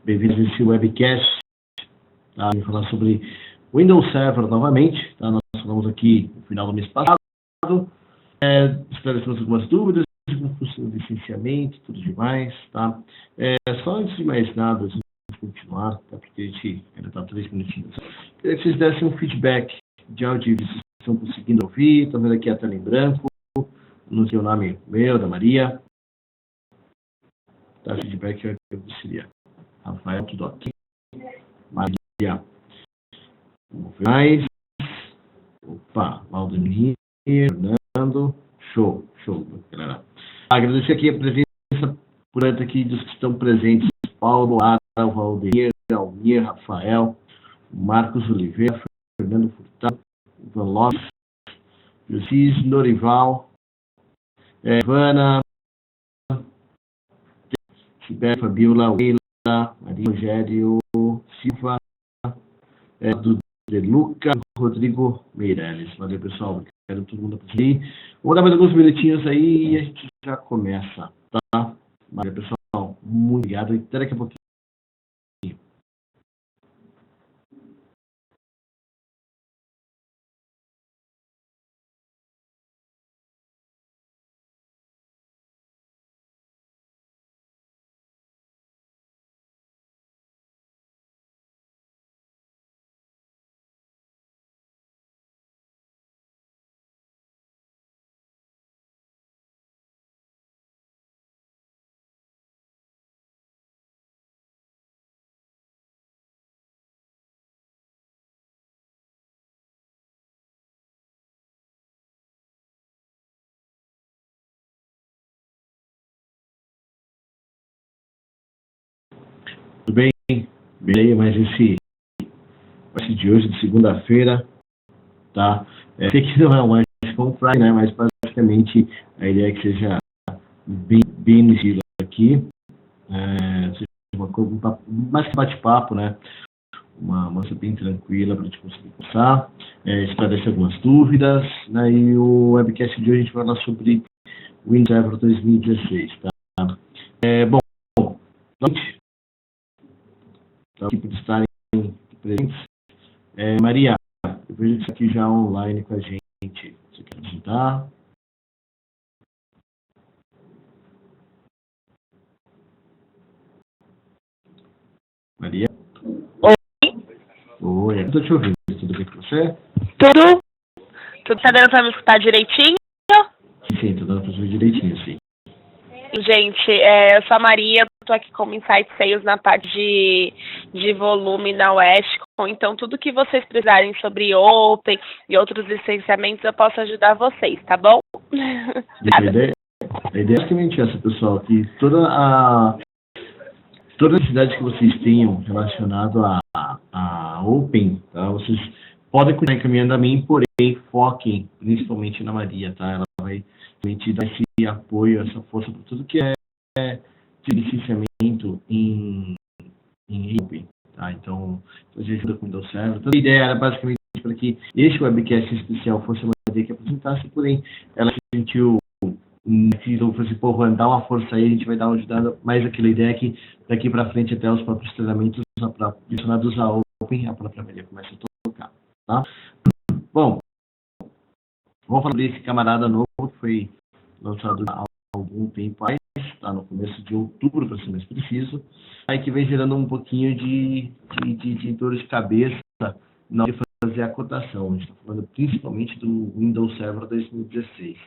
bem-vindos a esse webcast. Tá? Vamos falar sobre Windows Server novamente. Tá? Nós falamos aqui no final do mês passado. Esclarecemos algumas dúvidas, o licenciamento, tudo demais. Tá? Só antes de mais nada, a gente continuar, tá? Porque a gente ainda está 3 minutinhos. Queria que vocês dessem um feedback de áudio, vocês estão conseguindo ouvir. Estão vendo aqui a tela em branco. No seu nome meu, da Maria. Tá, feedback eu seria Rafael, tudo ok. Maria, mais. Opa, Valdemir, Fernando, show, galera. Agradecer aqui a presença por aqui dos que estão presentes: Paulo, Ara, Valdemir, Almir, Rafael, Marcos Oliveira, Fernando Furtado, Ivan Lopes, Lucis, Norival, Ivana, Sibéria, Fabiola, Weila, Maria Rogério, Silva, De Luca, Rodrigo Meirelles. Valeu, pessoal. Quero todo mundo aqui. Vou dar mais alguns minutinhos aí e a gente já começa, tá? Valeu, pessoal. Muito obrigado. E até daqui a pouquinho. Tudo bem? Bem, mas esse de hoje, de segunda-feira, tá? Sei que não é um Ascom Friday, né? Mas basicamente a ideia é que seja bem no estilo aqui. Seja uma coisa, mais que bate-papo, né? Uma moça bem tranquila para a gente conseguir passar, esclarecer algumas dúvidas, né? E o webcast de hoje a gente vai falar sobre Windows Server 2016, tá? Bom, aqui por estarem presentes. Maria, eu vejo isso aqui já online com a gente. Você quer ajudar? Maria? Oi, estou te ouvindo. Tudo bem com você? Tudo tá dando para me escutar direitinho? Sim, tô dando para ouvir direitinho, sim. Gente, eu sou a Maria, estou aqui como Insight Sales na parte de volume na Westcom, então tudo que vocês precisarem sobre Open e outros licenciamentos eu posso ajudar vocês, tá bom? A ideia é basicamente essa, pessoal, que toda a necessidade que vocês tenham relacionado a Open, tá? Vocês podem continuar encaminhando a mim, porém foquem principalmente na Maria, tá? Ela vai te dar esse apoio, essa força para tudo que é de licenciamento em Open, tá? Então, a gente ajuda com o Windows Server. Então, a ideia era basicamente para que este webcast especial fosse uma Maria que apresentasse, porém ela se sentiu eu falei assim, pô, Juan, dá uma força aí, a gente vai dar uma ajudada, mas aquela ideia que daqui para frente até os próprios treinamentos direcionados a Open, a própria Maria começa a tocar, tá? Bom, vamos falar desse camarada novo que foi lançado há algum tempo aí, tá? No começo de outubro, para ser mais preciso, aí que vem gerando um pouquinho de dor de cabeça na hora de fazer a cotação. A gente está falando principalmente do Windows Server 2016.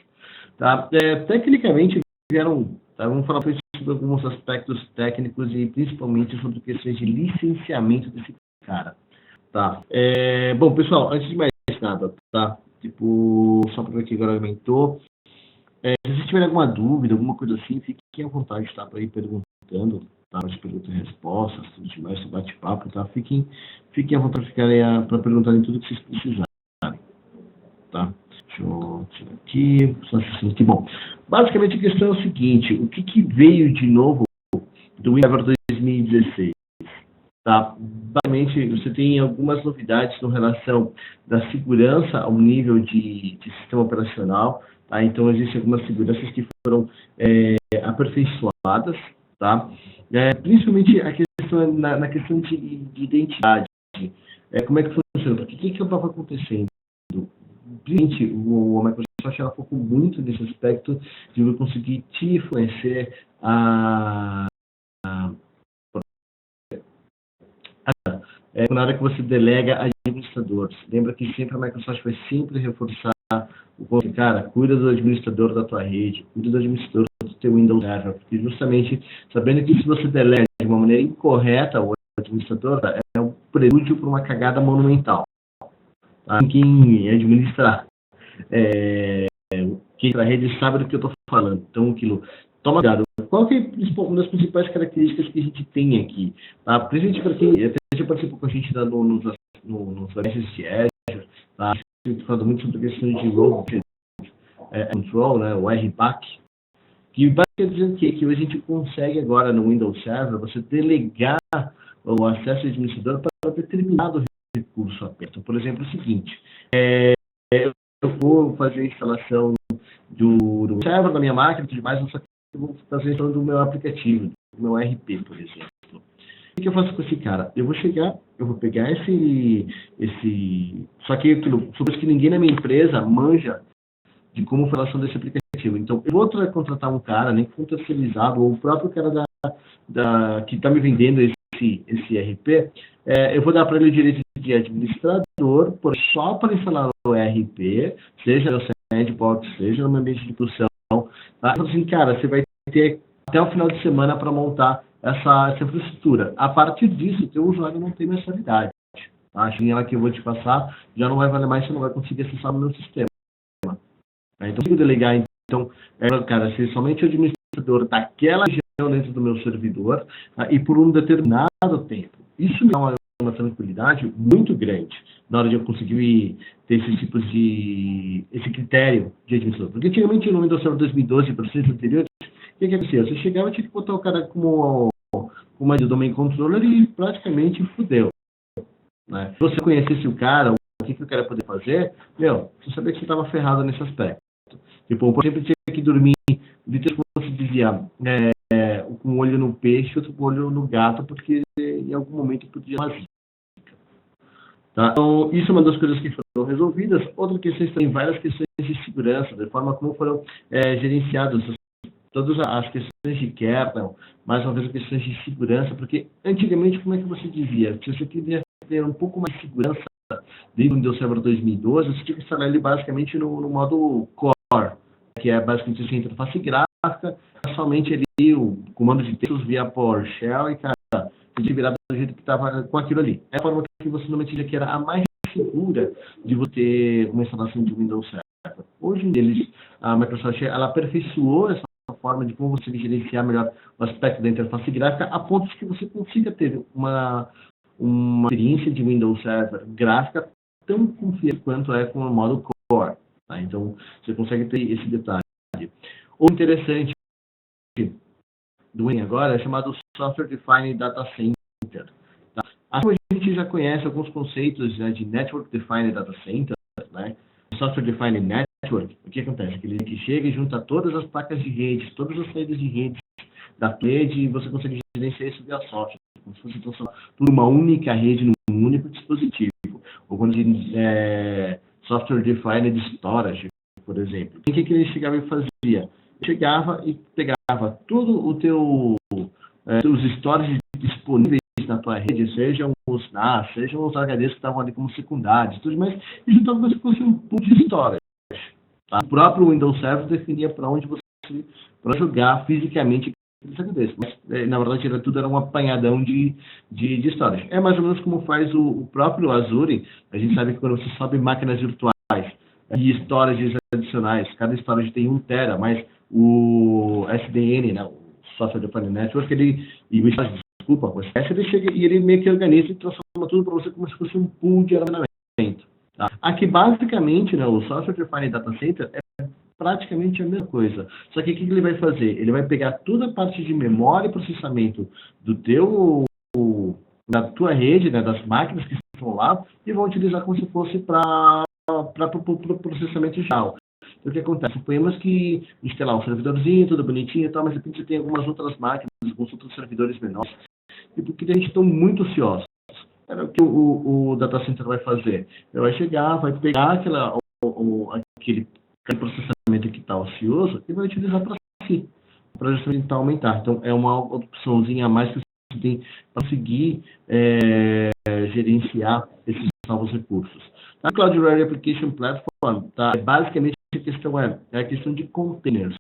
Tá? Tecnicamente vieram, tá? Vamos falar sobre alguns aspectos técnicos e principalmente sobre questões de licenciamento desse cara, tá? Bom, pessoal, antes de mais nada, tá? Tipo, só para ver que agora aumentou. Se vocês tiverem alguma dúvida, alguma coisa assim, fiquem à vontade, tá? Para ir perguntando, tá? As perguntas e respostas, tudo demais, bate-papo, tá? Fiquem à vontade para perguntarem tudo que vocês precisarem, tá? Deixa eu tirar aqui, só assistindo aqui. Bom, basicamente a questão é o seguinte: o que veio de novo do Windows 2016? Tá? Basicamente, você tem algumas novidades com relação da segurança ao nível de sistema operacional, tá? Então, existem algumas seguranças que foram aperfeiçoadas, tá? Principalmente a questão, na questão de identidade. Como é que funciona? Porque o que estava acontecendo? Principalmente, a Microsoft ela focou muito nesse aspecto de eu conseguir te fornecer na hora que você delega administradores. Lembra que sempre a Microsoft vai sempre reforçar o cara, cuida do administrador da tua rede, cuida do administrador do teu Windows Server, porque justamente sabendo que se você delega de uma maneira incorreta o administrador, é um prelúdio para uma cagada monumental. Tá? Quem administra quem a rede sabe do que eu estou falando. Então, aquilo, toma cuidado. Qual que é uma das principais características que a gente tem aqui? Tá? Principalmente para quem até já participou com a gente nos webinars de Azure, tá? Falando muito sobre questões de Road Control, né? O RBAC, que vai dizer que a gente consegue agora no Windows Server você delegar o acesso ao administrador para determinado recurso aberto. Por exemplo, o seguinte, eu vou fazer a instalação do server da minha máquina e tudo mais, só que eu vou fazer a instalação do meu aplicativo, do meu RP, por exemplo. O que eu faço com esse cara? Eu vou chegar, eu vou pegar esse só que supõe que ninguém na minha empresa manja de como foi a relação desse aplicativo. Então, eu vou contratar um cara, nem que for terceirizado, ou o próprio cara que está me vendendo esse RP, eu vou dar para ele o direito de administrador, só para instalar o RP, seja no Sandbox, seja no ambiente de produção. Tá? Então, assim, cara, você vai ter até o final de semana para montar essa infraestrutura. A partir disso, o teu usuário não tem mensalidade. A linha que eu vou te passar já não vai valer mais, você não vai conseguir acessar no meu sistema. Então, eu consigo delegar, cara, ser somente o administrador daquela região dentro do meu servidor, e por um determinado tempo. Isso me dá uma tranquilidade muito grande na hora de eu conseguir ter esse critério de administrador. Porque antigamente no Windows Server 2012 e processos anteriores, o que acontecia? Você chegava e tinha que botar o cara como uma domain controller e praticamente fudeu. Né? Se você conhecesse o cara, o que o cara ia poder fazer, você sabia que você estava ferrado nesse aspecto. Tipo, por exemplo, tinha que dormir, como se dizia, com um olho no peixe, outro com o olho no gato, porque em algum momento podia fazer. Tá? Então, isso é uma das coisas que foram resolvidas. Outra questão, tem várias questões de segurança, da forma como foram gerenciadas todas as questões de kernel, mais uma vez questões de segurança, porque antigamente, como é que você dizia? Se você queria ter um pouco mais de segurança dentro do Windows Server 2012, você tinha que instalar ele basicamente no modo Core, que é basicamente a interface gráfica, somente ali o comando de textos via PowerShell e, cara, você tinha virado do jeito que estava com aquilo ali. É a forma que você normalmente dizia que era a mais segura de você ter uma instalação de Windows Server. Hoje, a Microsoft ela aperfeiçoou essa forma de como você gerenciar melhor o aspecto da interface gráfica, a ponto de que você consiga ter uma experiência de Windows Server gráfica tão confiável quanto é com o modo Core. Tá? Então, você consegue ter esse detalhe. O interessante do Win agora é chamado Software Defined Data Center. Tá? Assim como a gente já conhece alguns conceitos, né, de Network Defined Data Center, né? Software Defined Network, o que acontece? Aquele que chega e junta todas as placas de rede, todas as saídas de rede da rede, e você consegue gerenciar isso via software, como se fosse transformar por uma única rede num único dispositivo. Ou quando Software Defined Storage, por exemplo. O que ele chegava e fazia? Chegava e pegava todo os storages disponíveis na tua rede, sejam os NAS, sejam os HDs que estavam ali como secundários, tudo mais, e juntava como se fosse um pool de storage. Tá? O próprio Windows Server definia para onde você para jogar fisicamente os HDs, mas na verdade tudo era um apanhadão de storage. É mais ou menos como faz o próprio Azure. A gente sabe que quando você sobe máquinas virtuais e storages adicionais, cada storage tem 1 tera, mas o SDN, né, o Software Defined Network, o SS, ele chega e ele meio que organiza e transforma tudo para você como se fosse um pool de armazenamento. Tá? Aqui, basicamente, né, o Software Defined Data Center é praticamente a mesma coisa. Só que o que ele vai fazer? Ele vai pegar toda a parte de memória e processamento da tua rede, né, das máquinas que estão lá, e vão utilizar como se fosse para processamento geral. Então, o que acontece? Suponhamos que a gente tem lá um servidorzinho, tudo bonitinho e tal, mas de repente você tem algumas outras máquinas, alguns outros servidores menores, e porque a gente estão muito ociosos. O que o data center vai fazer? Ele vai chegar, vai pegar aquele processamento que está ocioso e vai utilizar para si, para justamente tentar aumentar. Então, é uma opçãozinha a mais que você tem para conseguir gerenciar esses novos recursos. A Cloud Ready Application Platform, tá? Basicamente, a questão é a questão de containers.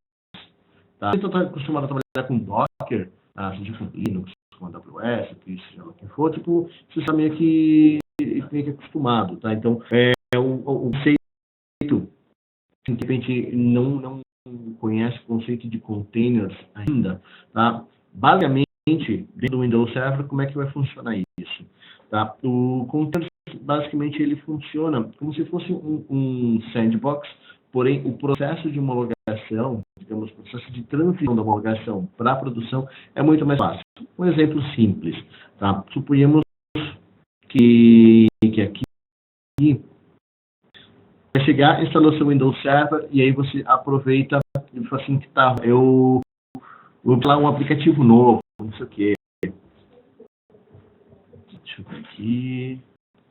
Tá? Você está acostumado a trabalhar com Docker, seja com Linux, com AWS, seja o que for, tipo, você está meio que acostumado, tá? Então, o conceito, de repente, não conhece o conceito de containers ainda, tá? Basicamente, dentro do Windows Server, como é que vai funcionar isso? Tá? O container, basicamente, ele funciona como se fosse um sandbox, porém, o processo de homologação, digamos, o processo de transição da homologação para a produção é muito mais fácil. Um exemplo simples, tá? Suponhamos que aqui vai chegar, instalou seu Windows Server e aí você aproveita e fala assim, tá, eu vou falar um aplicativo novo, não sei o quê. Deixa eu ver aqui.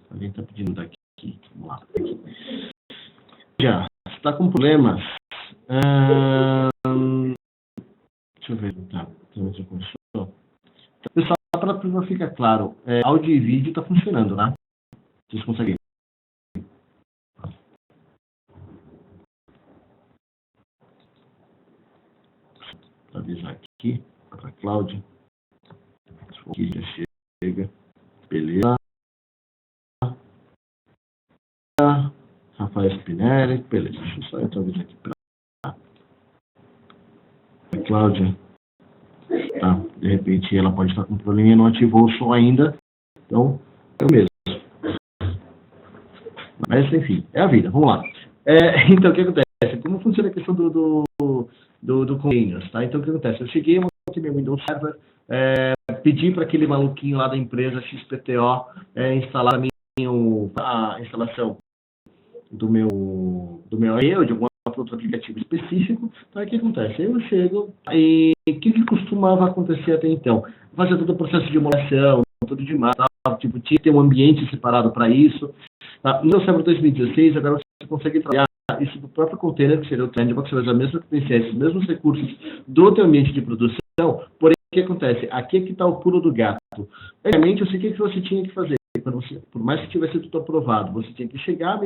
Alguém está pedindo daqui. Vamos lá. Já, você está com problemas. Deixa eu ver. Tá. Já começou. Pessoal, para ficar claro, áudio e vídeo está funcionando, né? Vocês conseguem? Para avisar aqui, para a Cláudia. Aqui já chega. Beleza. Rafael Spinelli. Beleza. Deixa eu só então avisar aqui para a Cláudia. Tá? De repente ela pode estar com um probleminha, não ativou o som ainda. Então, é o mesmo. Mas, enfim, é a vida. Vamos lá. Então, o que acontece? Como funciona a questão do containers, tá? Então, o que acontece? Eu cheguei, montei meu Windows Server, pedi para aquele maluquinho lá da empresa XPTO instalar a instalação do meu de algum outro aplicativo específico. Então, o que acontece? Eu chego e o que costumava acontecer até então? Fazer todo o processo de homologação, tudo demais, tá? Tipo, tinha que ter um ambiente separado para isso. Tá? No Server 2016, agora você consegue trabalhar isso do próprio container, que seria o Sandbox, você vai usar a mesma credenciais, os mesmos recursos do teu ambiente de produção, porém, o que acontece? Aqui é que está o pulo do gato. Realmente, eu sei o que você tinha que fazer. Por mais que tivesse tudo aprovado, você tinha que chegar,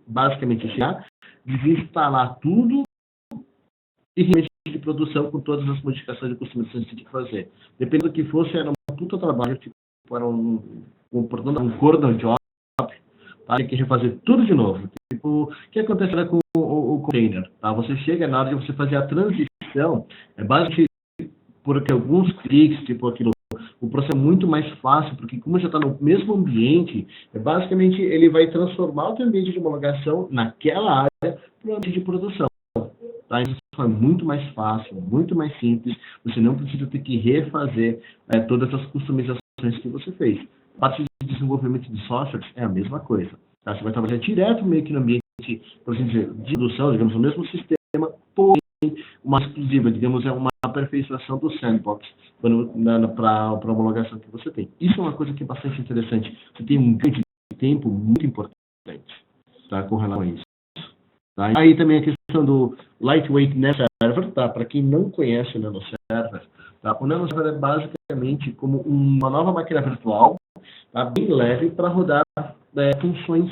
basicamente chegar, desinstalar tudo e realmente de produção com todas as modificações e customizações que você tinha que fazer. Dependendo do que fosse, era um puta trabalho, tipo, era um cordon job, tá? Tem que refazer tudo de novo. Tipo, o que acontece com o container? Tá? Você chega na hora de você fazer a transição, basicamente por alguns cliques, tipo aquilo, o processo é muito mais fácil, porque como já está no mesmo ambiente, basicamente ele vai transformar o teu ambiente de homologação naquela área para o ambiente de produção. Tá? Isso é muito mais fácil, muito mais simples, você não precisa ter que refazer todas as customizações que você fez. A parte de desenvolvimento de softwares é a mesma coisa. Tá? Você vai trabalhar direto meio que no ambiente, por assim dizer, de produção, digamos, no mesmo sistema, porém uma exclusiva, digamos, é uma aperfeiçoação do sandbox para a homologação que você tem. Isso é uma coisa que é bastante interessante. Você tem um ganho de tempo muito importante, tá, com relação a isso. Tá? Aí também a questão do Lightweight NanoServer, tá? Para quem não conhece o NanoServer, tá? O NanoServer é basicamente como uma nova máquina virtual, tá? Bem leve para rodar funções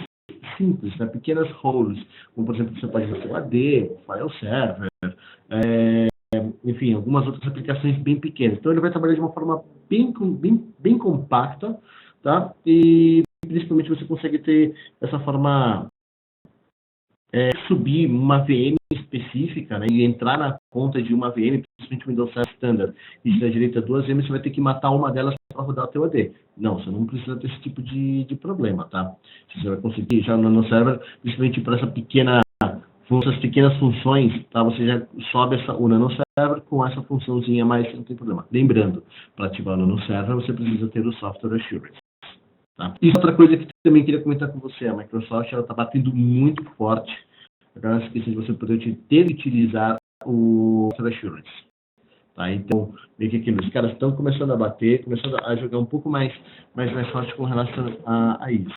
simples, né? Pequenas roles, como por exemplo, você pode fazer o AD, File Server, enfim, algumas outras aplicações bem pequenas. Então ele vai trabalhar de uma forma bem compacta, tá? E principalmente você consegue ter essa forma subir uma VM específica, né, e entrar na conta de uma VM, principalmente o Windows Server Standard, e se na direita 2 VMs, você vai ter que matar uma delas para rodar o teu AD. Não, você não precisa ter esse tipo de problema, tá? Você vai conseguir já no server, principalmente para essas pequenas funções, tá? Você já sobe o NanoServer com essa funçãozinha, mas não tem problema. Lembrando, para ativar o NanoServer, você precisa ter o Software Assurance. Tá? E outra coisa que também queria comentar com você, a Microsoft está batendo muito forte aquela questão de você poder ter que utilizar o Assurance. Tá? Então, meio que aquilo, os caras estão começando a bater, começando a jogar um pouco mais forte com relação a isso.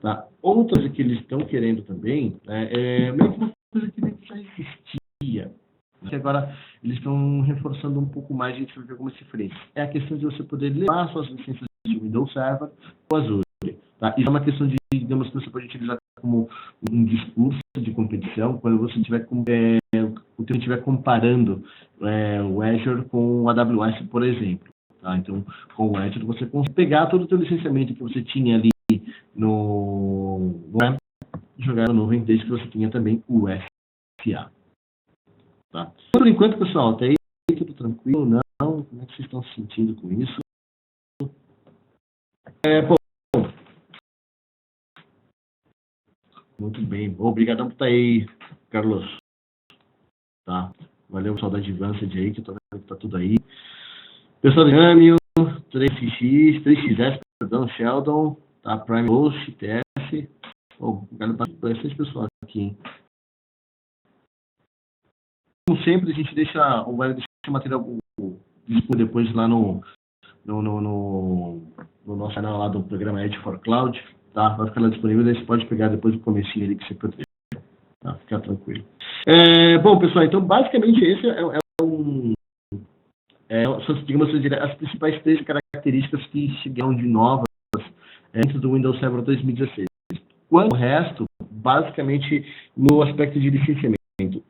Tá? Outra coisa que eles estão querendo também, né, é meio que uma coisa que já existia, né, que agora eles estão reforçando um pouco mais, a gente vai ver algumas diferenças. É a questão de você poder levar suas licenças de Windows Server para o Azure. Tá? Isso é uma questão de, digamos, que você pode utilizar como um discurso de competição quando você estiver comparando o Azure com o AWS, por exemplo. Tá? Então, com o Azure, você consegue pegar todo o seu licenciamento que você tinha ali no web, jogar na nuvem, desde que você tenha também o SA. Tá? Por enquanto, pessoal, tá aí tudo tranquilo? Não? Como é que vocês estão se sentindo com isso? Bom, muito bem. Obrigadão por estar aí, Carlos. Tá? Valeu, pessoal da Advanced aí, que eu tô vendo que tá tudo aí. Pessoal do Gâmio, 3xS, perdão, Sheldon, tá? Prime Host, TS. Bastante pessoal aqui, hein? Como sempre, a gente vai deixar o material disponível depois lá no nosso canal lá do programa Edge for Cloud, tá? Vai ficar lá disponível, daí você pode pegar depois do comecinho ali que você perdeu, tá? Fica tranquilo. Bom, pessoal, então basicamente esse são, digamos assim, as principais 3 características que chegaram de novas dentro do Windows Server 2016. Quanto ao resto, basicamente, no aspecto de licenciamento.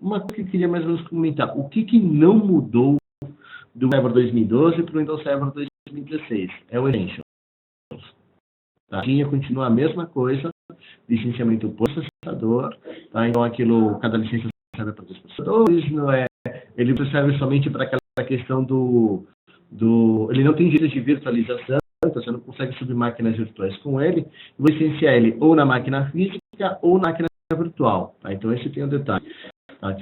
Uma coisa que eu queria mais ou menos comentar, o que não mudou do Server 2012 para o Windows Server 2016? É o Essentials. Tá? Continua a mesma coisa, licenciamento por processador, tá? Então cada licença serve para 2 processadores, ele serve somente para aquela questão ele não tem jeito de virtualização, então você não consegue subir máquinas virtuais com ele, vou licenciar ele ou na máquina física ou na máquina virtual, tá? Então esse tem um detalhe. Tá?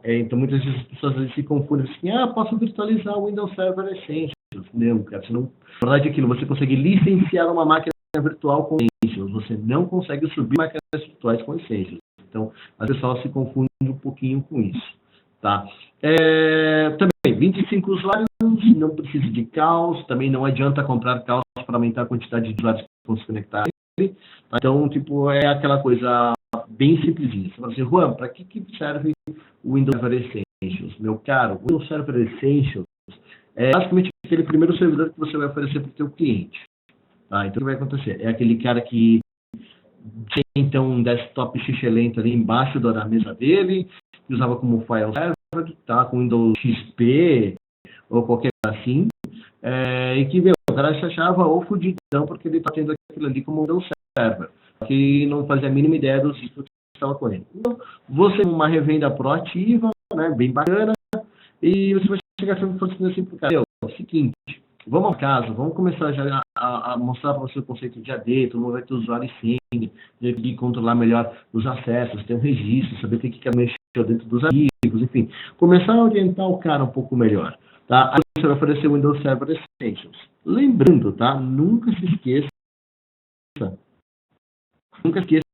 Então muitas vezes as pessoas se confundem assim, posso virtualizar o Windows Server Essentials. Não, cara, na verdade é aquilo, você consegue licenciar uma máquina virtual com Essentials, você não consegue subir máquinas virtuais com Essentials. Então, as pessoas se confundem um pouquinho com isso. Tá? Também, 25 usuários, não precisa de caos, também não adianta comprar caos para aumentar a quantidade de usuários que vão se conectar a ele. Tá? Então, é aquela coisa bem simplesinha. Você fala assim, Juan, para que serve o Windows Server Essentials? Meu caro, o Windows Server Essentials é basicamente aquele primeiro servidor que você vai oferecer para o seu cliente. Tá? Então, o que vai acontecer? É aquele cara que tem, então, um desktop xixelento ali embaixo da mesa dele, que usava como file server, tá? Com Windows XP ou qualquer assim, e que, o cara se achava fudidão porque ele está tendo aquilo ali como Windows Server, que não fazia a mínima ideia dos riscos que estava correndo. Então, você uma revenda proativa, né, bem bacana, e você vai chegar falando assim pro cara, é o seguinte, vamos ao caso, vamos começar já a mostrar para você o conceito de AD, todo mundo vai ter usuário e senha, de controlar melhor os acessos, ter um registro, saber o que mexer dentro dos arquivos, enfim, começar a orientar o cara um pouco melhor. Tá? Aí você vai oferecer o Windows Server Essentials. Lembrando, tá? Nunca se esqueça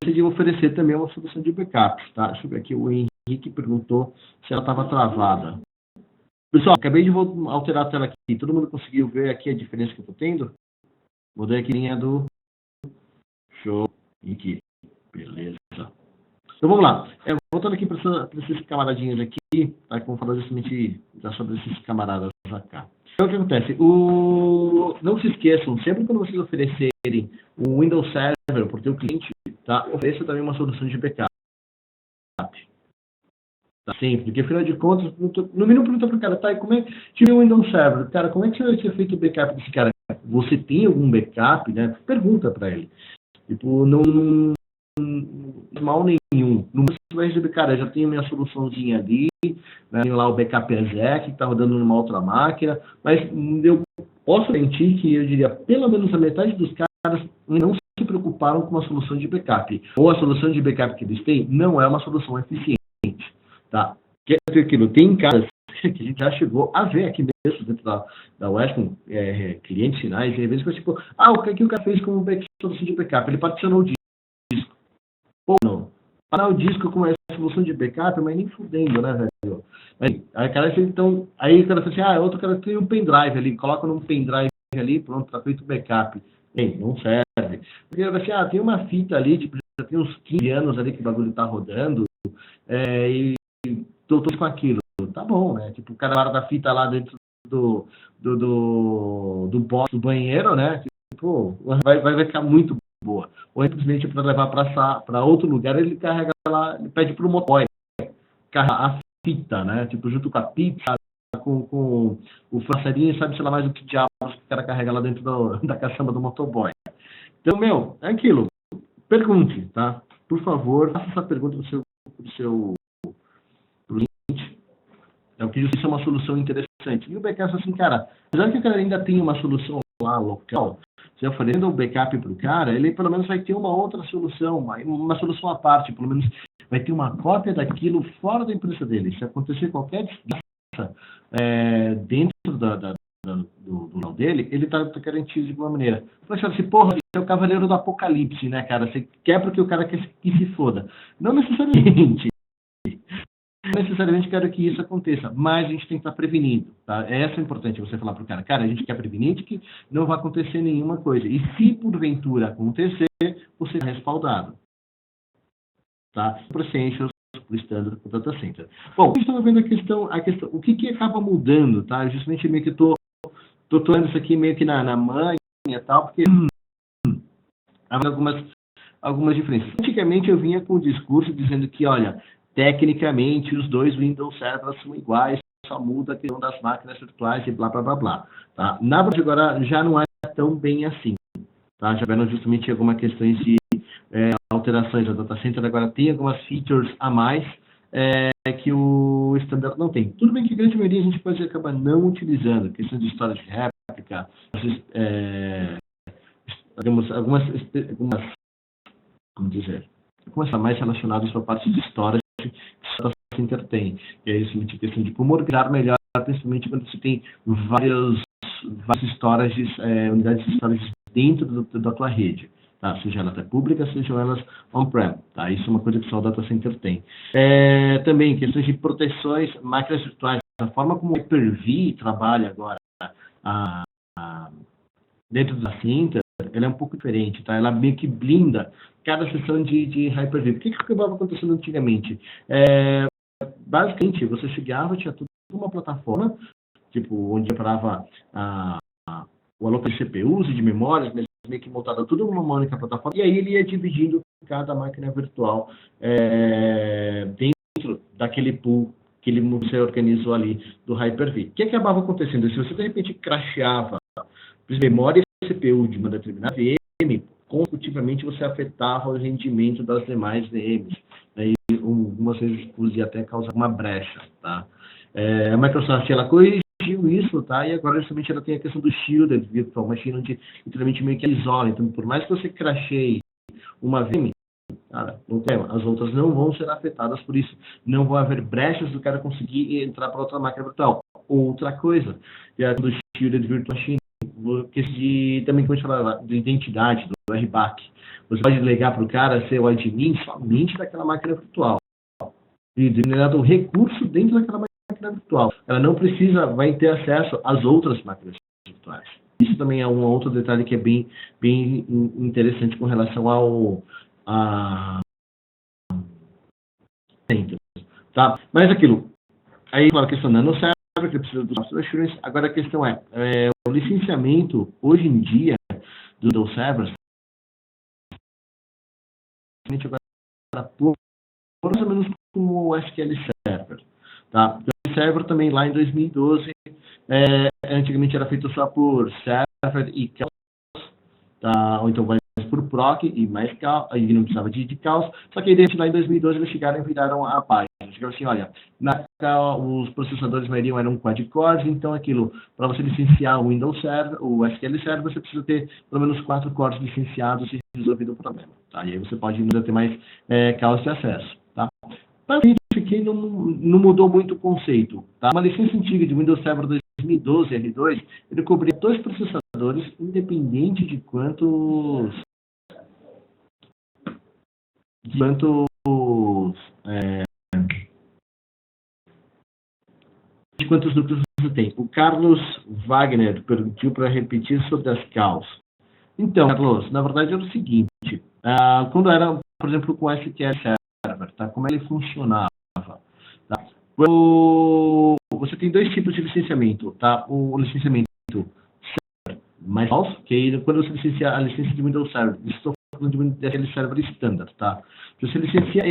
de oferecer também uma solução de backup, tá? Deixa eu ver aqui, o Henrique perguntou se ela estava travada. Pessoal, acabei de alterar a tela aqui. Todo mundo conseguiu ver aqui a diferença que eu estou tendo? Mudei aqui a linha do show. Aqui. Beleza. Então vamos lá. Voltando aqui para esses camaradinhos aqui, tá? Vamos falar justamente já sobre esses camaradas cá. Então o que acontece? Não se esqueçam, sempre quando vocês oferecerem o Windows Server para o teu cliente, tá? Ofereça também uma solução de backup. Tá? Sempre, porque afinal de contas, no mínimo pergunta para o cara, tá, e como é que tinha o Windows Server? Cara, como é que você tinha feito o backup desse cara? Você tem algum backup, né? Pergunta para ele. Tipo, não mal nenhum. No você vai receber, cara, já tenho minha soluçãozinha ali, né? Tenho lá o backup exec que está rodando numa outra máquina, mas eu posso garantir que eu diria, pelo menos a metade dos caras não se preocuparam com uma solução de backup. Ou a solução de backup que eles têm não é uma solução eficiente. Tá? Quer dizer aquilo, tem caras que a gente já chegou a ver aqui mesmo dentro da Western, clientes finais, e às vezes tipo, o que o cara fez com solução de backup? Ele particionou o disco. Ou não. parar o disco com essa solução de backup, mas nem fudendo, né, velho? Aí, cara, então, aí o cara fala assim, outro cara tem um pendrive ali, coloca num pendrive ali, pronto, tá feito o backup. Bem, não serve. Porque assim, tem uma fita ali, tipo, já tem uns 15 anos ali que o bagulho tá rodando, e tô com aquilo. Tá bom, né? Tipo, o cara guarda a fita lá dentro do box do banheiro, né? Tipo, vai ficar muito boa. Ou simplesmente para levar para outro lugar, ele carrega lá, ele pede pro motoboy carregar a fita, né? Tipo, junto com a pizza, com o passarinho, sabe, sei lá mais o que diabos que o cara carrega lá dentro da caçamba do motoboy. Então, é aquilo. Pergunte, tá? Por favor, faça essa pergunta pro seu cliente. O que isso é uma solução interessante. E o backup, assim, cara, apesar que o cara ainda tem uma solução lá local, se eu falei o backup para o cara, ele pelo menos vai ter uma outra solução, uma solução à parte, pelo menos vai ter uma cópia daquilo fora da empresa dele. Se acontecer qualquer desgraça dentro do local dele, ele está garantido de alguma maneira. Mas assim, porra, você é o cavaleiro do apocalipse, né, cara? Você quer porque o cara quer que se foda. Não necessariamente. Não necessariamente quero que isso aconteça, mas a gente tem que estar prevenindo, tá? Essa é importante você falar para o cara, a gente quer prevenir de que não vai acontecer nenhuma coisa. E se porventura acontecer, você é respaldado, tá? Por Essentials, por Standard, por Data Center. Bom, a gente estava vendo a questão, o que acaba mudando, tá? Justamente meio que tô falando isso aqui meio que na manha e tal, porque há algumas diferenças. Antigamente eu vinha com o discurso dizendo que, olha, tecnicamente, os dois Windows Servers são iguais, só muda a questão das máquinas virtuais e blá, blá, blá, blá. Tá? Na verdade, agora já não é tão bem assim. Tá? Já vieram justamente algumas questões de alterações. A Data Center agora tem algumas features a mais que o Standard não tem. Tudo bem que a grande maioria a gente pode acabar não utilizando. Questão de história de réplica, algumas como dizer, começar mais relacionados com a parte de história que a Data Center tem. E aí, assim, a questão de como organizar melhor, principalmente quando você tem várias histórias, unidades de storage dentro da tua rede. Tá? Seja ela até pública, sejam elas on-prem. Tá? Isso é uma coisa que só o Data Center tem. Também questões de proteções, máquinas virtuais. A forma como o Hyper-V trabalha agora dentro do Data Center, ela é um pouco diferente, tá? Ela meio que blinda cada sessão de Hyper-V. O que acabava acontecendo antigamente? Basicamente, você chegava, tinha tudo uma plataforma, tipo, onde parava o alocação de CPUs e de memórias, mas meio que montava tudo numa única plataforma, e aí ele ia dividindo cada máquina virtual dentro daquele pool que você organizou ali do Hyper-V. O que acabava acontecendo? Se você, de repente, crasheava memória e CPU de uma determinada VM, consecutivamente você afetava o rendimento das demais VMs. Né? E algumas vezes podia até causar uma brecha. Tá? A Microsoft ela corrigiu isso, tá? E agora justamente ela tem a questão do Shielded Virtual Machine, onde literalmente meio que isola. Então, por mais que você crasheie uma VM, cara, não tem, as outras não vão ser afetadas por isso. Não vão haver brechas do cara conseguir entrar para outra máquina virtual. Outra coisa, que é a do Shielded Virtual Machine, também como a gente falava, de identidade, do RBAC. Você pode delegar para o cara ser o admin somente daquela máquina virtual. E determinado recurso dentro daquela máquina virtual. Ela não vai ter acesso às outras máquinas virtuais. Isso também é um outro detalhe que é bem interessante com relação ao tá? Mas aquilo, aí a questão da NanoServer, que precisa do Software Assurance. Agora a questão o licenciamento, hoje em dia, do Windows Server, mais ou menos como o SQL Server. Tá? O Server também lá em 2012, antigamente era feito só por Server e Chaos, tá? Ou então vai por proc e mais caos, aí não precisava de caos, só que aí lá em 2012 eles chegaram e viraram a página. Chegaram assim, olha, os processadores maioria eram quad-cores, então aquilo, para você licenciar o Windows Server, o SQL Server, você precisa ter pelo menos 4 cores licenciados e resolvido o problema. Tá? E aí você pode ainda ter mais caos de acesso. Tá? Para isso aqui não mudou muito o conceito. Tá? Uma licença antiga de Windows Server 2012, R2, ele cobria 2 processadores, independente de quantos quantos núcleos você tem. O Carlos Wagner perguntou para repetir sobre as CALs. Então, Carlos, na verdade era o seguinte, quando era, por exemplo, com o SQL Server, tá? Como ele funcionava, tá? Você tem dois tipos de licenciamento, tá? O licenciamento server mais falso, que aí, quando você licencia a licença de Windows Server, estou falando daquele server standard, tá? Você licencia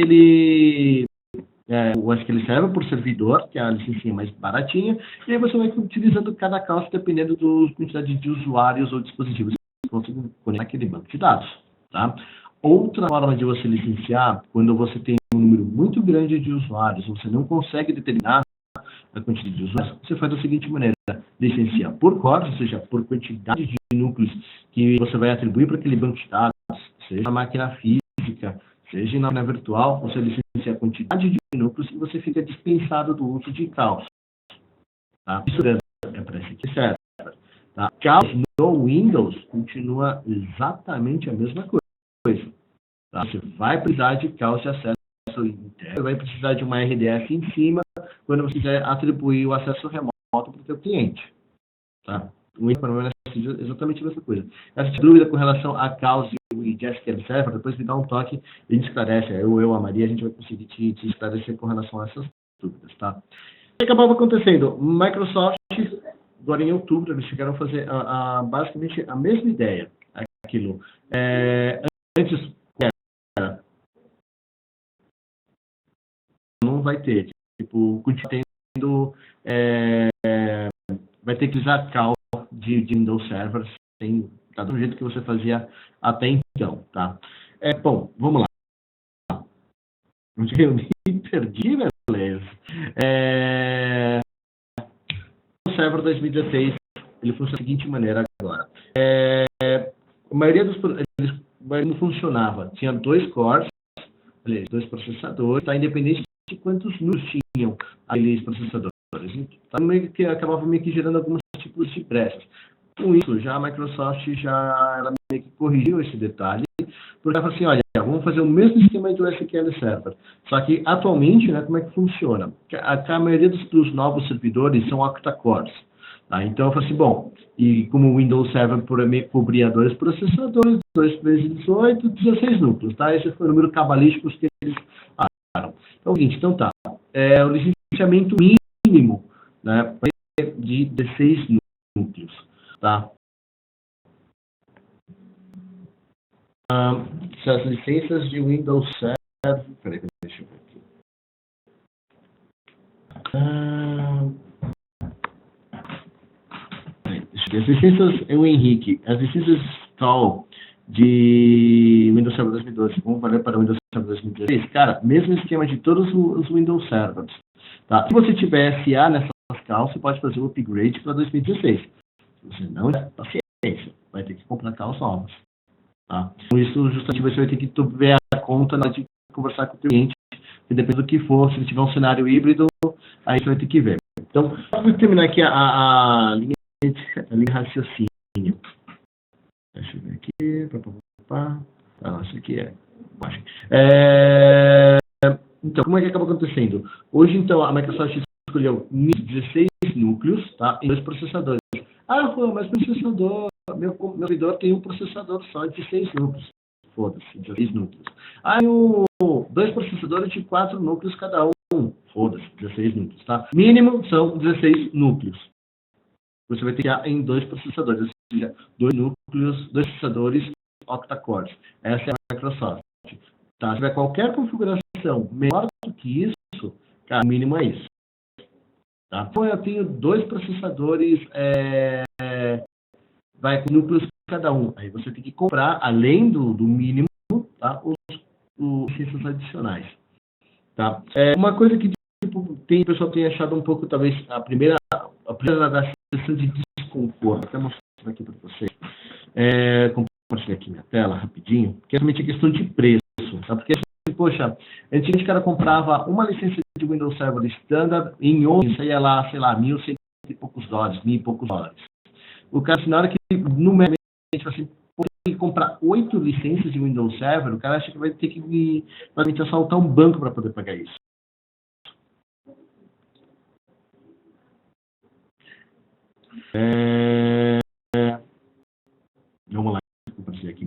o SQL Server por servidor, que é a licencinha mais baratinha, e aí você vai utilizando cada calça dependendo da quantidade de usuários ou dispositivos que você conectar naquele banco de dados, tá? Outra forma de você licenciar, quando você tem um número muito grande de usuários, você não consegue determinar a quantidade de usuários, você faz da seguinte maneira: licencia por core, ou seja, por quantidade de núcleos que você vai atribuir para aquele banco de dados, seja na máquina física, seja na máquina virtual, você licencia a quantidade de núcleos e você fica dispensado do uso de CAUS. Tá? Isso é para SQL Server. Tá? CAUS no Windows continua exatamente a mesma coisa. Tá? Você vai precisar de CAUS de acesso interno, vai precisar de uma RDS em cima quando você quiser atribuir o acesso remoto para o seu cliente. Tá? O Windows é exatamente a mesma coisa. Essa dúvida com relação a CAUS e SQL Server, depois me dá um toque e a gente esclarece. A Maria, a gente vai conseguir te esclarecer com relação a essas dúvidas. Tá? O que acabava acontecendo? Microsoft, agora em outubro, eles chegaram a fazer basicamente a mesma ideia. Aquilo. Antes, não vai ter. Tipo, continuando, vai ter que usar CAL de Windows Server, tá, do jeito que você fazia até então, tá? Bom, vamos lá. Eu me perdi, beleza. O Server 2016, ele funciona da seguinte maneira agora. A maioria não funcionava. Tinha 2 cores, 2 processadores, tá? Independente de quantos núcleos tinham aqueles processadores. Tá? Acabava meio que gerando alguns tipos de brechas. Com isso, já a Microsoft ela meio que corrigiu esse detalhe, porque ela falou assim, olha, vamos fazer o mesmo esquema do SQL Server. Só que, atualmente, né, como é que funciona? A maioria dos novos servidores são octa-cores. Tá? Então, eu falei assim, bom, e como o Windows Server cobria 2 processadores, 2 vezes 18, 16 núcleos, tá? Esse foi o número cabalístico que eles usaram. Então, é o seguinte, então tá, o licenciamento mínimo, né, de 16 núcleos, tá? Se as licenças de Windows Server... Peraí, deixa eu ver aqui. As licenças, o Henrique, as licenças install de Windows Server 2012, vamos valer para o Windows Server 2016? Cara, mesmo esquema de todos os Windows Servers. Tá? Se você tiver SA nessas calças, você pode fazer o upgrade para 2016. Se você não tiver paciência, vai ter que comprar calças novas. Tá? Com isso, justamente, você vai ter que ver a conta na hora de conversar com o cliente, que depende do que for. Se ele tiver um cenário híbrido, aí você vai ter que ver. Então, vamos terminar aqui a linha de raciocínio. Deixa eu ver aqui. Isso aqui então, como é que acaba acontecendo? Hoje, então, a Microsoft escolheu 16 núcleos, tá, em 2 processadores. Mas processador, meu servidor tem um processador só de 6 núcleos. Foda-se, 16 núcleos. Tenho 2 processadores de 4 núcleos cada um. Foda-se, 16 núcleos, tá? Mínimo são 16 núcleos. Você vai ter que ir em 2 processadores, ou seja, 2 núcleos, 2 processadores octa-cores. Essa é a Microsoft. Tá? Se tiver qualquer configuração menor do que isso, cara, o mínimo é isso. Tá? Então, eu tenho 2 processadores, vai com núcleos cada um. Aí você tem que comprar, além do mínimo, tá? os licenças adicionais. Tá? Uma coisa que o pessoal tem achado um pouco, talvez, a primeira da sessão de desconforto. Vou até mostrar aqui para vocês. Compartilhar aqui minha tela rapidinho, que é realmente a questão de preço. Tá? Porque, poxa, antigamente o cara comprava uma licença de Windows Server standard em 11, saía lá, sei lá, $1.100 e poucos, $1.000 e poucos. O cara, na hora que numericamente, assim, comprar 8 licenças de Windows Server, o cara acha que vai ter que realmente assaltar um banco para poder pagar isso. Vamos lá, vou aparecer aqui.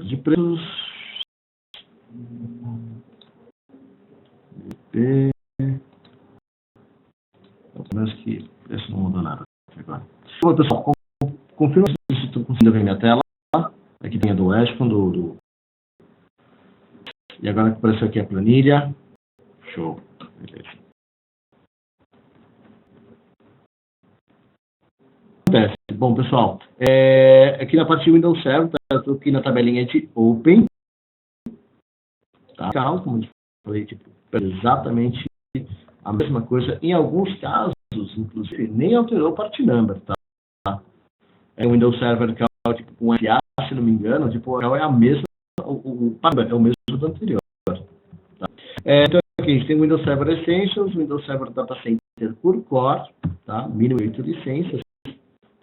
De preços. Menos que preço não mudou nada agora. Bom, pessoal, confirma se estou conseguindo ver minha tela. Aqui tem a do Westcom, e agora que apareceu aqui a planilha. Show. Beleza. Acontece. Bom, pessoal, aqui na parte de Windows Server, eu estou aqui na tabelinha de Open. Tá? Como eu falei, tipo, exatamente a mesma coisa. Em alguns casos, inclusive, nem alterou o part number, tá? É o Windows Server que é tipo um FA, se não me engano, tipo, é a mesma, o é o mesmo do anterior. Tá? Então, aqui a gente tem o Windows Server Essentials, Windows Server Data Center por Core, tá? Mínimo 8 licenças.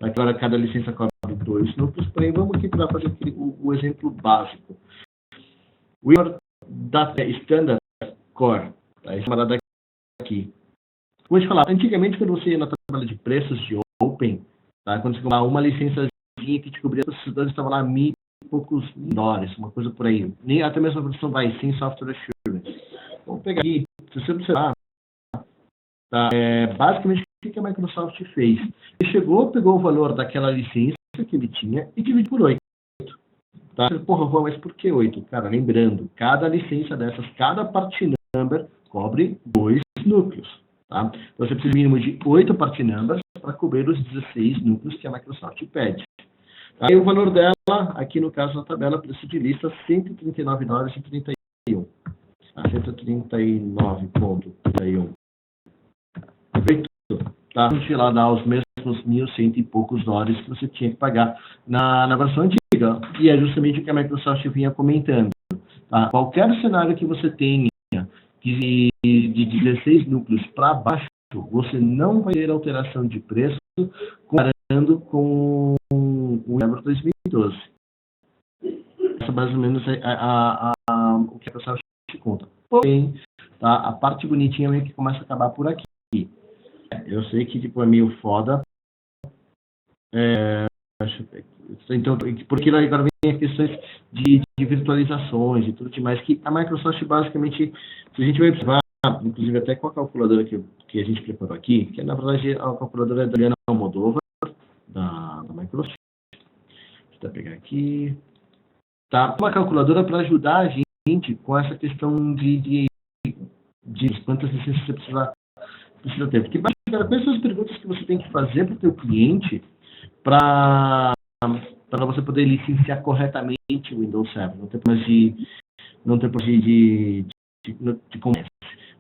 Agora, cada licença cobre 2 núcleos, porém, vamos aqui para fazer o exemplo básico. Windows Data Standard Core, tá? Esse camarada aqui. Vou te falar, antigamente, quando você ia na tabela de preços de Open, tá? Quando você comprava uma licençazinha que te cobria, os processadores estavam lá $1.000 e poucos, uma coisa por aí. Nem até mesmo a versão vai sem software assurance. Vamos pegar aqui, se você observar, tá? Basicamente, o que a Microsoft fez? Ele chegou, pegou o valor daquela licença que ele tinha e dividiu por 8. Tá? Porra, mas por que 8? Cara, lembrando, cada licença dessas, cada part number cobre 2 núcleos. Tá? Então, você precisa de mínimo de 8 part numbers para cobrir os 16 núcleos que a Microsoft pede. Tá? E o valor dela, aqui no caso da tabela, preço de lista, $139,31. Tá? 139,31. Perfeito? Tá? A gente lá dá os mesmos $1.100 e poucos que você tinha que pagar na versão antiga. E é justamente o que a Microsoft vinha comentando. Tá? Qualquer cenário que você tenha de 16 núcleos para baixo, você não vai ter alteração de preço comparando com o Server 2012. Essa é mais ou menos o que a Microsoft conta. Porém, tá? A parte bonitinha meio que começa a acabar por aqui. Eu sei que tipo, é meio foda. Então, porque agora vem as questões de virtualizações e tudo demais, que a Microsoft basicamente, se a gente vai observar, inclusive até com a calculadora que a gente preparou aqui, que na verdade a calculadora é da Adriana Almodóvar, da Microsoft. Deixa eu pegar aqui. Tá? Uma calculadora para ajudar a gente com essa questão de quantas licenças você precisa ter. Porque, basicamente, quais são as perguntas que você tem que fazer para o seu cliente para você poder licenciar corretamente o Windows Server, não ter problema de conversa.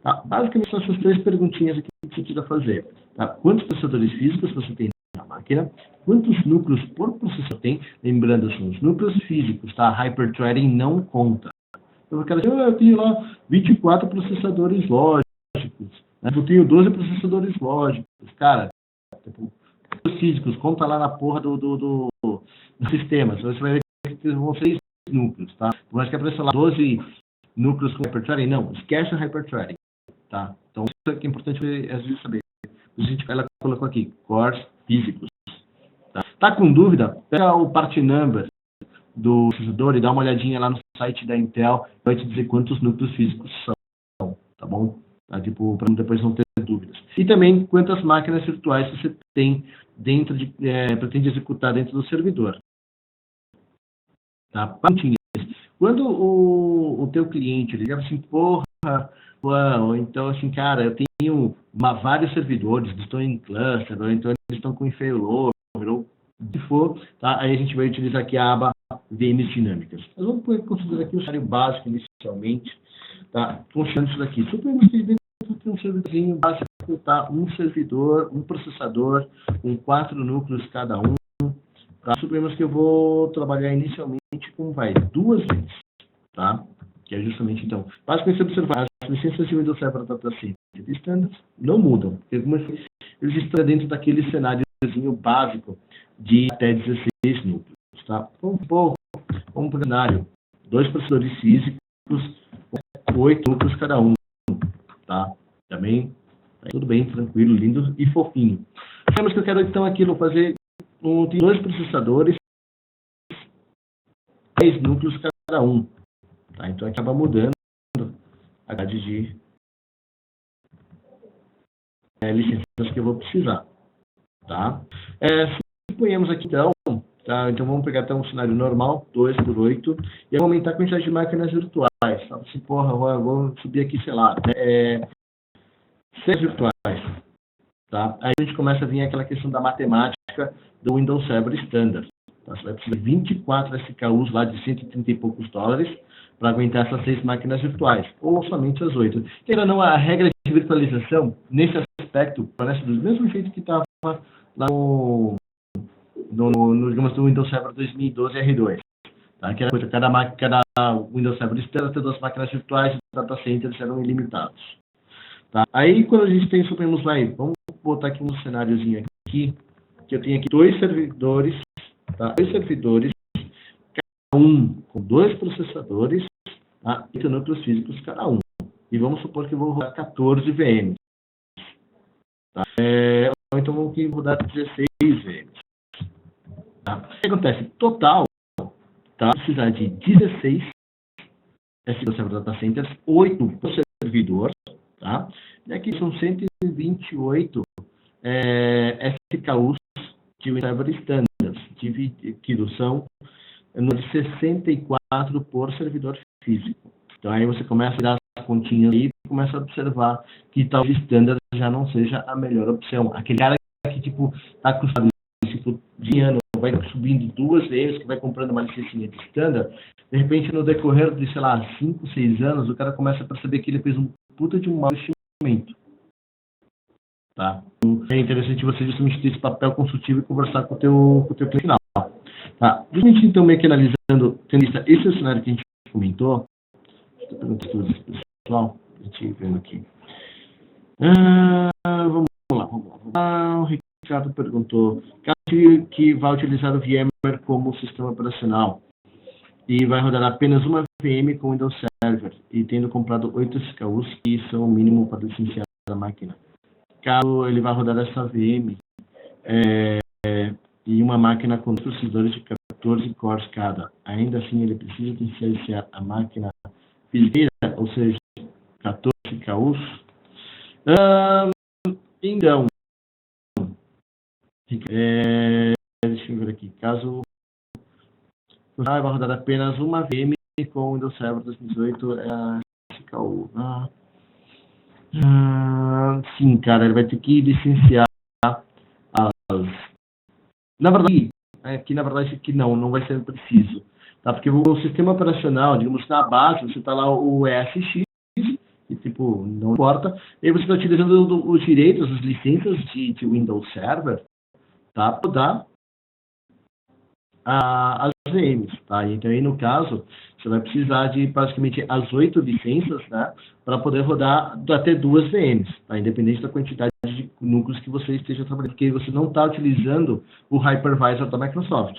Tá? Basicamente, são essas 3 perguntinhas aqui que você precisa fazer. Tá? Quantos processadores físicos você tem na máquina? Quantos núcleos por processador tem? Lembrando, são os núcleos físicos, tá? Hyperthreading não conta. Então, eu tenho lá 24 processadores lógicos, né? Eu tenho 12 processadores lógicos. Cara, os físicos, conta lá na porra do sistema. Você vai ver que vão ser 6 núcleos, tá? Mas que apareça lá 12 núcleos com hyperthreading, não, esquece o hyperthreading, tá? Então, isso é importante às vezes saber. Ela colocou aqui, cores físicos. Tá com dúvida? Pega o part number do processador e dá uma olhadinha lá no site da Intel, vai te dizer quantos núcleos físicos são, tá bom? Tá? Tipo, para depois não ter dúvidas. E também quantas máquinas virtuais você tem dentro pretende executar dentro do servidor. Tá? Quando o teu cliente liga assim, porra, ou então assim, cara, eu tenho vários servidores, eles estão em cluster, ou então eles estão com failover, ou o que for, tá? Aí a gente vai utilizar aqui a aba VMs dinâmicas. Nós vamos considerar aqui o cenário básico inicialmente, tá? Funcionando isso daqui. Suponhamos que dentro tem um servidorzinho básico, tá? Um servidor, um processador, com 4 núcleos cada um. Tá? Suponhamos que eu vou trabalhar inicialmente com 2 vezes, tá? Que é justamente, então, basicamente, se observar, as licenças de Windows Server Data Center e Standards não mudam. Porque, como eles estão dentro daquele cenáriozinho básico de até 16 núcleos. Tá? Vamos por cenário. 2 processadores físicos, 8 núcleos cada um. Tá? Também tudo bem, tranquilo, lindo e fofinho. Temos que eu quero então aqui fazer tem 2 processadores, 10 núcleos cada um. Tá? Então acaba mudando a grade de licenças que eu vou precisar. Tá? Suponhamos aqui então, tá? Então vamos pegar até um cenário normal, 2 por 8, e aumentar a quantidade de máquinas virtuais. Tá? Assim, porra, vou subir aqui, sei lá, 6 virtuais. Tá? Aí a gente começa a vir aquela questão da matemática do Windows Server Standard. Tá? Você vai precisar de 24 SKUs lá de 130 e poucos dólares para aguentar essas 6 máquinas virtuais, ou somente as 8. Queira ou não, a regra de virtualização, nesse aspecto, parece do mesmo jeito que estava lá digamos, no Windows Server 2012 R2. Tá? Que era coisa, cada Windows Server Standard tem 2 máquinas virtuais e os data centers eram ilimitados. Tá? Aí, quando a gente tem, supomos lá, vamos botar aqui um cenáriozinho aqui, que eu tenho aqui 2 servidores, tá? 2 servidores, cada um com 2 processadores, tá? 8 núcleos físicos cada um. E vamos supor que eu vou rodar 14 VMs. Tá? Então vamos aqui rodar 16 VMs. Tá? O que acontece? Total, tá? Precisar de 16 SQL Server Data Centers, 8 por servidor, tá? E aqui são 128 SKUs de Windows Server Standards, que são de 64 por servidor físico. Então aí você começa a tirar as continhas e começa a observar que tal standard já não seja a melhor opção. Aquele cara que tipo está acostumado tipo, de ano, vai subindo 2 vezes, que vai comprando uma licencinha de standard, de repente no decorrer de, sei lá, 5, 6 anos, o cara começa a perceber que ele fez um puta de um mau investimento. Tá? Então, é interessante você justamente ter esse papel consultivo e conversar com o teu cliente final. Tá? A gente então meio que analisando, tendo esse é o cenário que a gente comentou. Estou perguntando aqui para o pessoal, a gente vendo aqui. Vamos lá. O Ricardo perguntou, caso que vai utilizar o VMware como sistema operacional e vai rodar apenas uma VM com Windows Server e tendo comprado 8 SKUs, que são o mínimo para licenciar a máquina. Caso ele vai rodar essa VM e uma máquina com processadores de 14 cores cada, ainda assim ele precisa licenciar a máquina física, ou seja, 14 SKUs. Então, deixa eu ver aqui. Caso vai rodar apenas uma VM com Windows Server 2018 SKU. Sim, cara, ele vai ter que licenciar as. Na verdade, aqui não vai ser preciso. Tá? Porque o sistema operacional, digamos, na base, você está lá o ESX, que tipo, não importa, e aí você está utilizando os direitos, as licenças de Windows Server, tá? Para dar as VMs, tá? Então aí no caso, você vai precisar de praticamente as 8 licenças, né? Para poder rodar até 2 VMs, tá? Independente da quantidade de núcleos que você esteja trabalhando, porque você não está utilizando o hypervisor da Microsoft.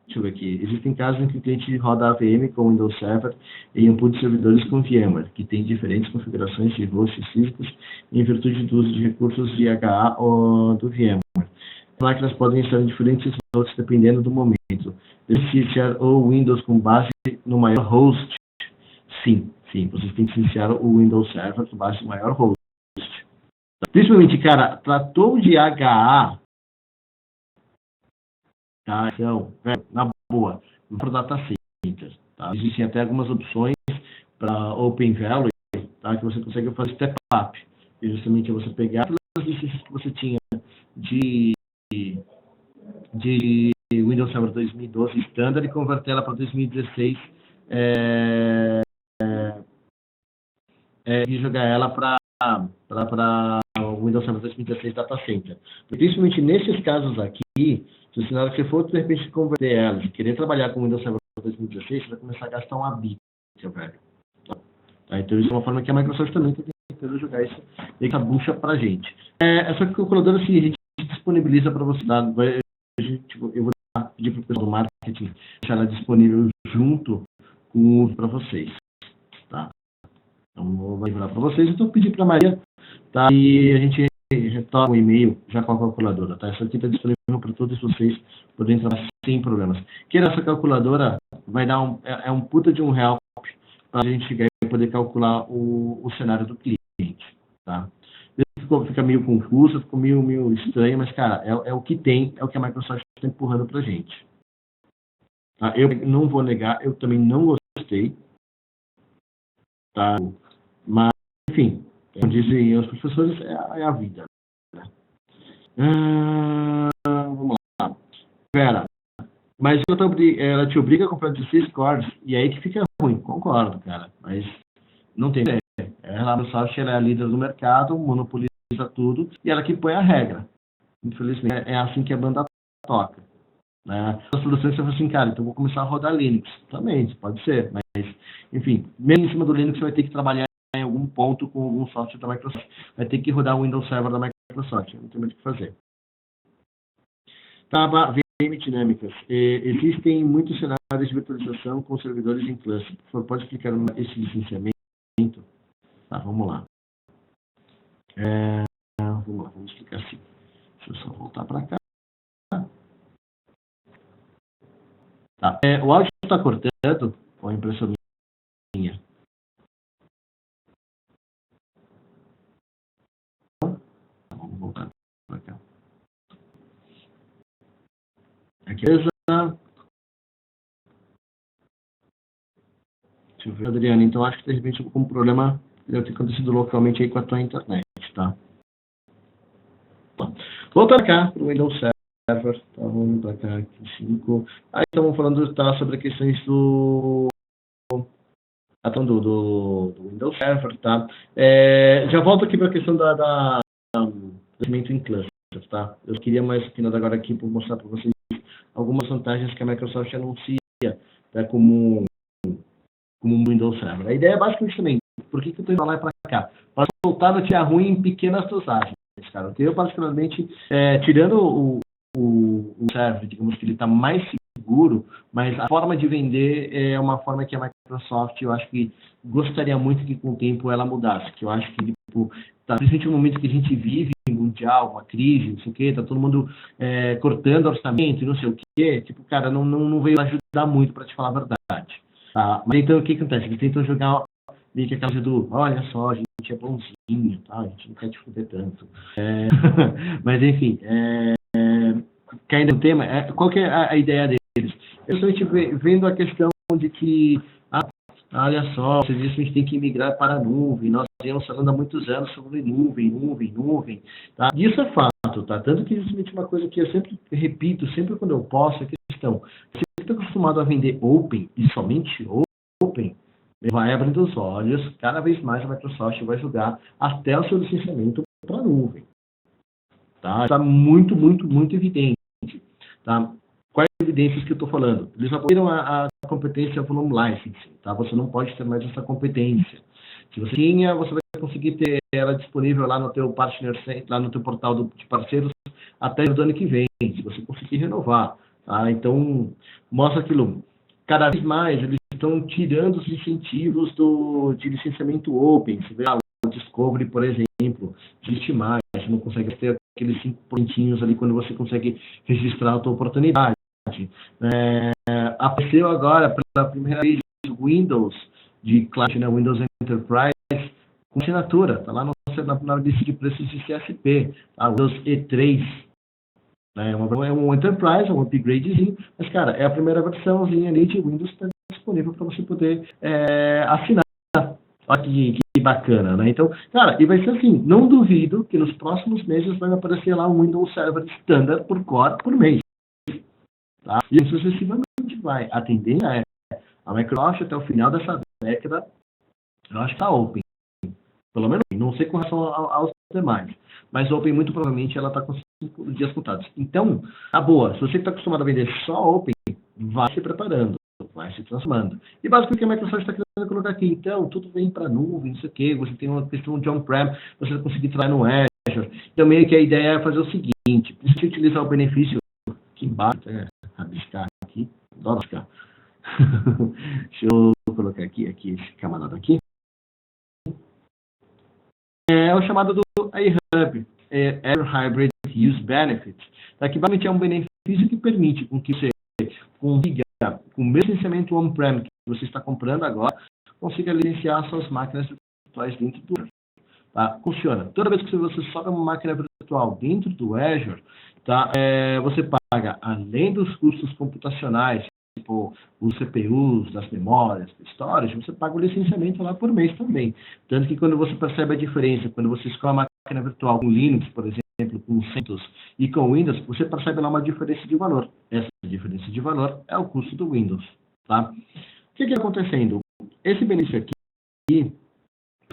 Deixa eu ver aqui. Existem casos em que o cliente roda a VM com Windows Server em um pool de servidores com VMware, que tem diferentes configurações de hosts físicos em virtude do uso de recursos de IHA ou do VMware. As máquinas podem estar em diferentes hosts dependendo do momento. Deve iniciar o Windows com base no maior host? Sim. Vocês têm que iniciar o Windows Server com base no maior host. Principalmente, cara, tratou de IHA. Tá, então, na boa, para o data center, tá? Existem até algumas opções para OpenValue, tá? Que você consegue fazer step up, e justamente você pegar as licenças que você tinha de Windows Server 2012 Standard e converter ela para 2016 e jogar ela para o Windows Server 2016 Data Center. Principalmente nesses casos aqui, se o cenário que for, de repente, converter elas e querer trabalhar com o Windows Server 2016, você vai começar a gastar uma bica, velho. Tá? Então, isso é uma forma que a Microsoft também tem que tentando jogar essa bucha pra gente. Essa calculadora, assim, a gente disponibiliza para você, tá? Eu vou pedir para o pessoal do marketing deixar ela disponível junto com o para vocês, tá? Então, vou enviar para vocês. Então, pedir para a Maria, tá? E a gente retorna um e-mail já com a calculadora, tá? Essa aqui está disponível para todos vocês poderem trabalhar sem problemas. Que essa calculadora vai dar um puta de um help para a gente chegar e poder calcular o cenário do cliente, tá? Fica meio confuso, ficou meio estranho, mas, cara, é o que tem, é o que a Microsoft está empurrando para a gente. Tá? Eu não vou negar, eu também não gostei, tá? Mas, enfim, como dizem os professores, é a vida. Né? Vamos lá. Vera, mas ela te obriga a comprar 16 cores, e aí que fica ruim, concordo, cara, mas não tem ideia. A Microsoft é a líder do mercado, monopoliza tudo, e ela que põe a regra. Infelizmente, é assim que a banda toca. Né? As soluções você fala assim, cara, então eu vou começar a rodar Linux. Também, pode ser, mas, enfim, mesmo em cima do Linux você vai ter que trabalhar em algum ponto com algum software da Microsoft. Vai ter que rodar o Windows Server da Microsoft, não tem muito o que fazer. Tá, VM dinâmicas. Existem muitos cenários de virtualização com servidores em cluster. Por favor, pode explicar esse licenciamento? Tá, vamos lá. Vamos explicar assim. Deixa eu só voltar para cá. Tá. O áudio está cortando ou a impressão minha? Vamos voltar para cá. Aqui, beleza? Deixa eu ver, Adriano. Então, acho que de repente algum problema deve ter acontecido localmente aí com a tua internet, tá? Voltar cá para o Windows Server. Tá, vamos para cá aqui, 5. Aí estamos falando sobre questões do Windows Server, tá? Já volto aqui para a questão da crescimento em clusters, tá? Eu queria mais agora aqui para mostrar para vocês algumas vantagens que a Microsoft anuncia, tá, como um Windows Server. A ideia é basicamente também, por que eu estou indo lá e para cá? Para soltar notícia ruim em pequenas dosagens, cara. Eu particularmente, tirando o server, digamos que ele está mais seguro, mas a forma de vender é uma forma que a Microsoft, eu acho que gostaria muito que com o tempo ela mudasse, que eu acho que, tipo, principalmente no momento que a gente vive mundial, uma crise, não sei o quê, tá todo mundo cortando orçamento e não sei o quê, tipo, cara, não veio ajudar muito, para te falar a verdade. Tá? Mas então, o que acontece? Eles tentam jogar meio que aquela coisa do, olha só, a gente é bonzinho, tá? A gente não quer te fuder tanto. Mas, enfim, caindo no tema, qual que é a ideia deles? Eu estou vendo a questão de que, olha só, vocês dizem que a gente tem que migrar para a nuvem, nós temos falando há muitos anos sobre nuvem, tá? Isso é fato, tá? Tanto que existe uma coisa que eu sempre repito, sempre quando eu posso, é a questão, se você está acostumado a vender open, e somente open, vai abrindo os olhos, cada vez mais a Microsoft vai jogar até o seu licenciamento para a nuvem. Tá? Está muito evidente. Tá? Quais evidências que eu estou falando? Eles apoiam a competência volume licensing, tá? Você não pode ter mais essa competência. Se você tinha, você vai conseguir ter ela disponível lá no teu partner, lá no teu portal de parceiros até o ano que vem, se você conseguir renovar. Tá? Então, mostra aquilo. Cada vez mais, eles estão tirando os incentivos de licenciamento open. Você vê o Discovery, por exemplo, existe mais, você não consegue ter aqueles 5 pontinhos ali quando você consegue registrar a tua oportunidade. Apareceu agora, pela primeira vez, Windows de cliente, né, Windows Enterprise, com assinatura, está lá na lista de preços de CSP, tá? Windows E3, né, é um Enterprise, é um upgradezinho, mas, cara, é a primeira versãozinha ali de Windows que está disponível para você poder assinar. Olha que bacana, né? Então, cara, e vai ser assim, não duvido que nos próximos meses vai aparecer lá um Windows Server Standard por core por mês. Tá? E isso sucessivamente vai. A tendência a Microsoft até o final dessa década, eu acho que está open. Pelo menos, não sei com relação aos demais. Mas open, muito provavelmente, ela está com 5 dias contados. Então, boa, se você está acostumado a vender só open, vai se preparando. vai se transformando. E basicamente o que a Microsoft está querendo colocar aqui, então, tudo vem para nuvem, não sei o quê, você tem uma questão de on-prem, você vai conseguir trabalhar no Azure. Então, meio que a ideia é fazer o seguinte, precisa utilizar o benefício aqui embaixo, rabiscar aqui, adoro rabiscar. Deixa eu colocar aqui, esse camarada aqui. É o chamado do iHub, Azure Hybrid Use Benefits. Aqui basicamente é um benefício que permite com que você consiga, com o mesmo licenciamento on-prem que você está comprando agora, consiga licenciar suas máquinas virtuais dentro do Azure. Tá? Funciona. Toda vez que você sobe uma máquina virtual dentro do Azure, tá? Você paga, além dos custos computacionais, tipo os CPUs, das memórias, do storage, você paga o licenciamento lá por mês também. Tanto que quando você percebe a diferença, quando você escolhe uma máquina virtual com Linux, por exemplo, com CentOS e com Windows, você percebe lá uma diferença de valor. Essa diferença de valor é o custo do Windows. Tá? O que está acontecendo? Esse benefício aqui, eu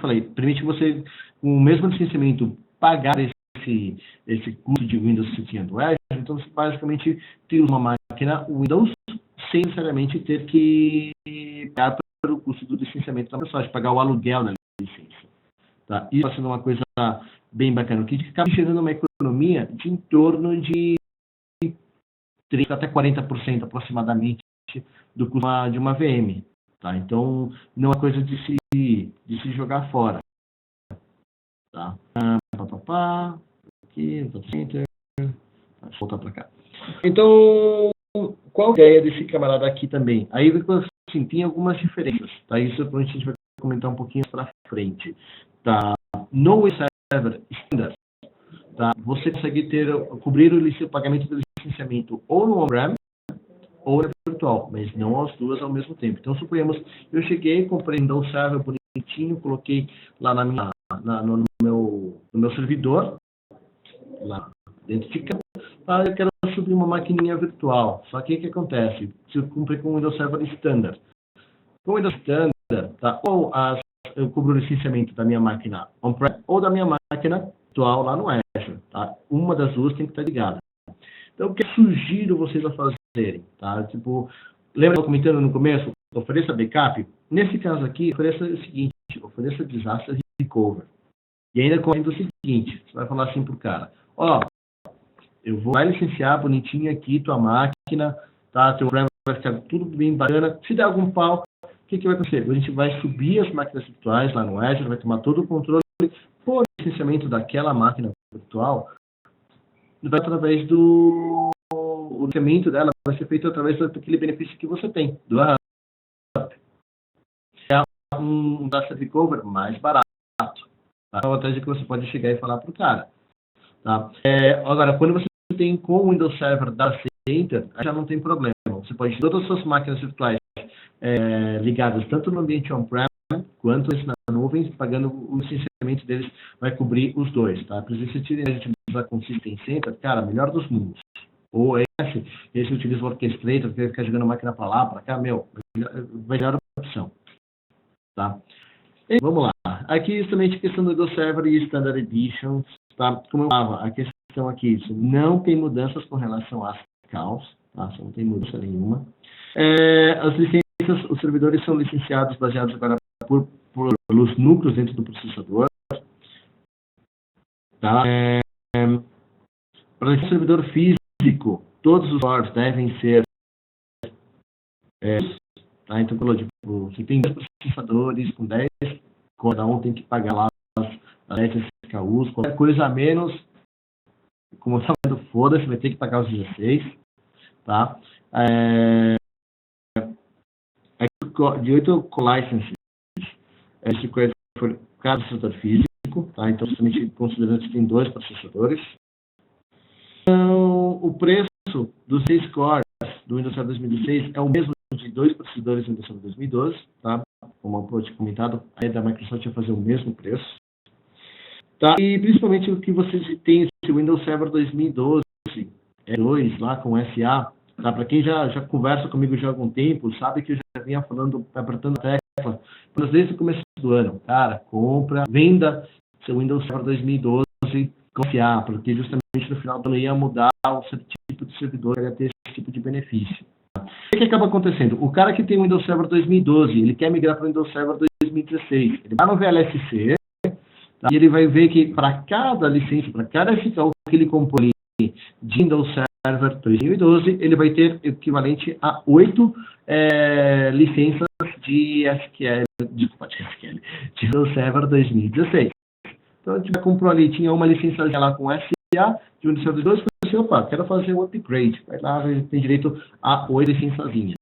falei, permite você, com o mesmo licenciamento, pagar esse custo de Windows que você tinha do Azure. Então, você basicamente tem uma máquina Windows sem necessariamente ter que pagar pelo custo do licenciamento da Microsoft, pagar o aluguel da licença. Tá? Isso está sendo uma coisa bem bacana, que acaba gerando uma economia de em torno de 30% até 40% aproximadamente do custo de uma VM. Tá? Então, não é coisa de se jogar fora. Tá? Aqui, center. Vou voltar para cá. Então, qual a ideia desse camarada aqui também? Aí, assim, tem algumas diferenças. Tá? Isso a gente vai comentar um pouquinho para frente. Tá? No Server Standard, tá? Você consegue cobrir o pagamento do licenciamento ou no on-prem ou no virtual, mas não as duas ao mesmo tempo. Então, suponhamos, eu cheguei, comprei um Windows Server bonitinho, coloquei lá no meu servidor, lá dentro de casa, tá? Eu quero subir uma maquininha virtual. Só que o que acontece? Se eu comprei com o Windows Server Standard. Com o Windows Standard, tá? Eu cubro o licenciamento da minha máquina on-prem ou da minha máquina virtual lá no Azure. Tá? Uma das duas tem que estar ligada. Então, o que eu sugiro vocês a fazerem? Tá? Tipo, lembra eu comentando no começo? Ofereça backup. Nesse caso aqui, ofereça o seguinte: ofereça disaster recovery. E ainda correndo o seguinte: você vai falar assim pro cara: eu vou licenciar bonitinho aqui tua máquina, tá? Teu programa vai ficar tudo bem bacana. Se der algum pau, o que vai acontecer? A gente vai subir as máquinas virtuais lá no Azure, vai tomar todo o controle por licenciamento daquela máquina virtual, vai através do o licenciamento dela, vai ser feito através daquele benefício que você tem, do hub. É um data recover mais barato. Tá? É uma vantagem que você pode chegar e falar para o cara. Tá? Agora, quando você tem com o Windows Server Data Center, já não tem problema. Você pode ter todas as suas máquinas virtuais ligadas tanto no ambiente on-prem quanto na nuvem, pagando o licenciamento deles, vai cobrir os dois. Tá? Por exemplo, se você utilizar com System Center, cara, melhor dos mundos. Ou esse utiliza o Orchestrator, que vai ficar jogando máquina para lá, para cá, melhor opção. Tá? E, vamos lá. Aqui, justamente, a questão do Windows Server e Standard Edition. Tá? Como eu falava, a questão aqui, isso não tem mudanças com relação às calls, tá? Isso não tem mudança nenhuma. As licenças, os servidores são licenciados baseados agora pelos núcleos dentro do processador. Tá? Para o servidor físico, todos os cores devem ser tá? Então, você tem 10 processadores com 10, cada um tem que pagar lá as 10 SKUs, qualquer coisa a menos, como eu estava dizendo, foda-se, vai ter que pagar os 16, tá? De 8 licenses, esse coisa foi cada processador físico, tá? Então, justamente considerando que tem 2 processadores. Então, o preço dos 6 cores do Windows Server 2016 é o mesmo de 2 processadores do Windows Server 2012, tá? Como eu tinha comentado, a ideia da Microsoft vai fazer o mesmo preço. Tá? E principalmente o que vocês têm, esse Windows Server 2012, 2 lá com SA, tá? Para quem já conversa comigo já há algum tempo, sabe que eu já vinha falando, apertando a tecla, desde o começo do ano. Cara, compra, venda seu Windows Server 2012 com SA, porque justamente no final do ano ia mudar o tipo de servidor, ia ter esse tipo de benefício. O que acaba acontecendo? O cara que tem o Windows Server 2012, ele quer migrar para o Windows Server 2016. Ele vai no VLSC, tá? E ele vai ver que para cada licença, para cada SKU que ele comprou ali de Windows Server 2012, ele vai ter equivalente a 8 licenças de SQL, desculpa, de SQL, de Windows Server 2016. Então, a gente comprou ali, tinha uma licença lá com SA, de Windows Server 2012, assim, opa, quero fazer o upgrade. Vai lá, tem direito a 8 licençazinhas.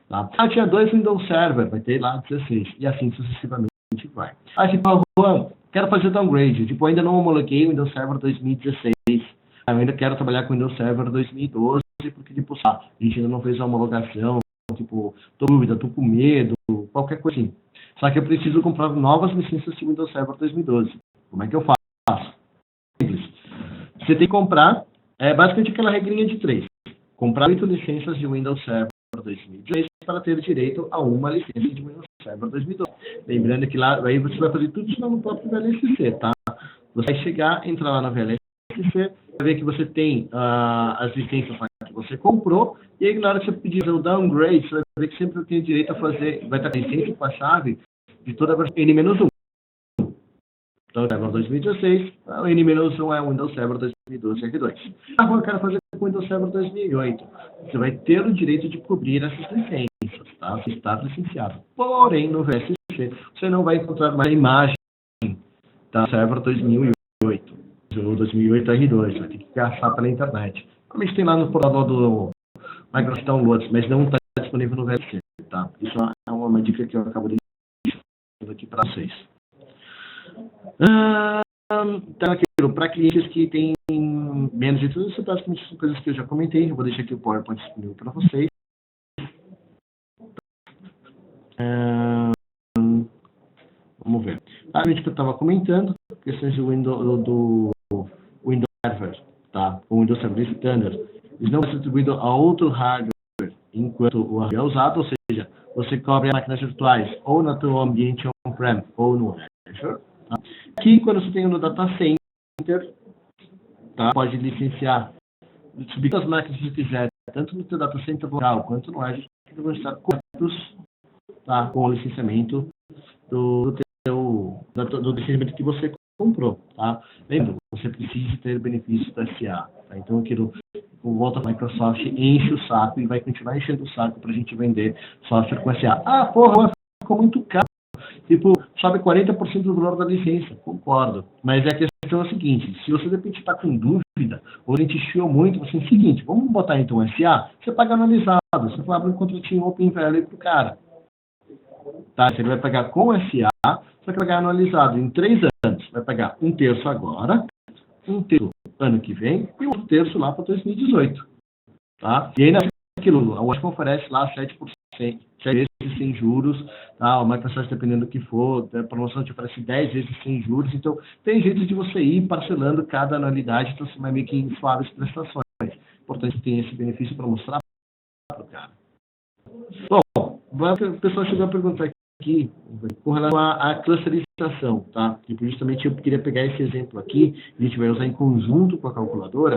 Tá? Tinha 2 Windows Server, vai ter lá 16. E assim sucessivamente vai. Aí você fala, Juan, quero fazer downgrade. Tipo, ainda não homologuei o Windows Server 2016. Eu ainda quero trabalhar com o Windows Server 2012, porque, tipo, a gente ainda não fez a homologação. Tipo, tô com dúvida, tô com medo, qualquer coisa assim. Só que eu preciso comprar novas licenças de Windows Server 2012. Como é que eu faço? Simples. Você tem que comprar, basicamente aquela regrinha de 3. Comprar 8 licenças de Windows Server 2016 para ter direito a uma licença de Windows Server 2012. Lembrando que lá, aí você vai fazer tudo isso no próprio VLSC, tá? Você vai chegar, entrar lá na VLSC, vai ver que você tem as licenças que você comprou, e aí na hora que você pedir o downgrade, você vai ver que sempre tem direito a fazer, vai estar com a licença com a chave de toda a versão N-1. Então, Server 2016, o N-1 é o Windows Server 2012 R2. Agora eu quero fazer com o Windows Server 2008. Você vai ter o direito de cobrir essas licenças, tá? Você está licenciado. Porém, no VSC, você não vai encontrar mais a imagem da Server 2008, ou 2008 R2. Vai ter que caçar pela internet. Normalmente tem lá no portal do Microsoft Downloads, mas não está disponível no VSC, tá? Isso é uma dica que eu acabo de dar aqui para vocês. Então, aquilo, para clientes que têm menos de tudo, isso basicamente são coisas que eu já comentei. Eu vou deixar aqui o PowerPoint disponível para vocês. Vamos ver. A gente que eu estava comentando, questões do Windows Server, tá? O Windows Server Standard, eles não vão ser distribuídos a outro hardware enquanto o hardware é usado, ou seja, você cobre as máquinas virtuais ou no seu ambiente on-prem ou no Azure. Tá? Aqui, quando você tem no data center, tá? Pode licenciar, subir as máquinas que você quiser, tanto no seu data center local quanto no Azure, que vão estar cobertos, tá? Com o licenciamento do licenciamento que você comprou, tá? Lembra, você precisa ter benefícios da SA, tá? Então, aquilo, volta a Microsoft, enche o saco e vai continuar enchendo o saco para a gente vender software com SA. Ah, porra, ficou muito caro. Tipo, sobe 40% do valor da licença. Concordo. Mas a questão é a seguinte, se você de repente está com dúvida, ou ele te chiou muito, você é o seguinte, vamos botar então SA, você paga anualizado, você abre um contratinho Open Value pro cara. Tá? Ele vai pagar com SA, você vai pagar anualizado em 3 anos. Vai pagar 1/3 agora, 1/3 ano que vem e 1/3 lá para 2018. Tá? E ainda aquilo, a Washington oferece lá 7%, 7 vezes sem juros, tá? O Microsoft, dependendo do que for, a promoção te oferece 10 vezes sem juros, então tem jeito de você ir parcelando cada anualidade, então você vai meio que em suaves prestações. Importante que tenha esse benefício para mostrar para o cara. Bom, o pessoal chegou a perguntar aqui com relação à clusterização, tá? Tipo, justamente eu queria pegar esse exemplo aqui, a gente vai usar em conjunto com a calculadora,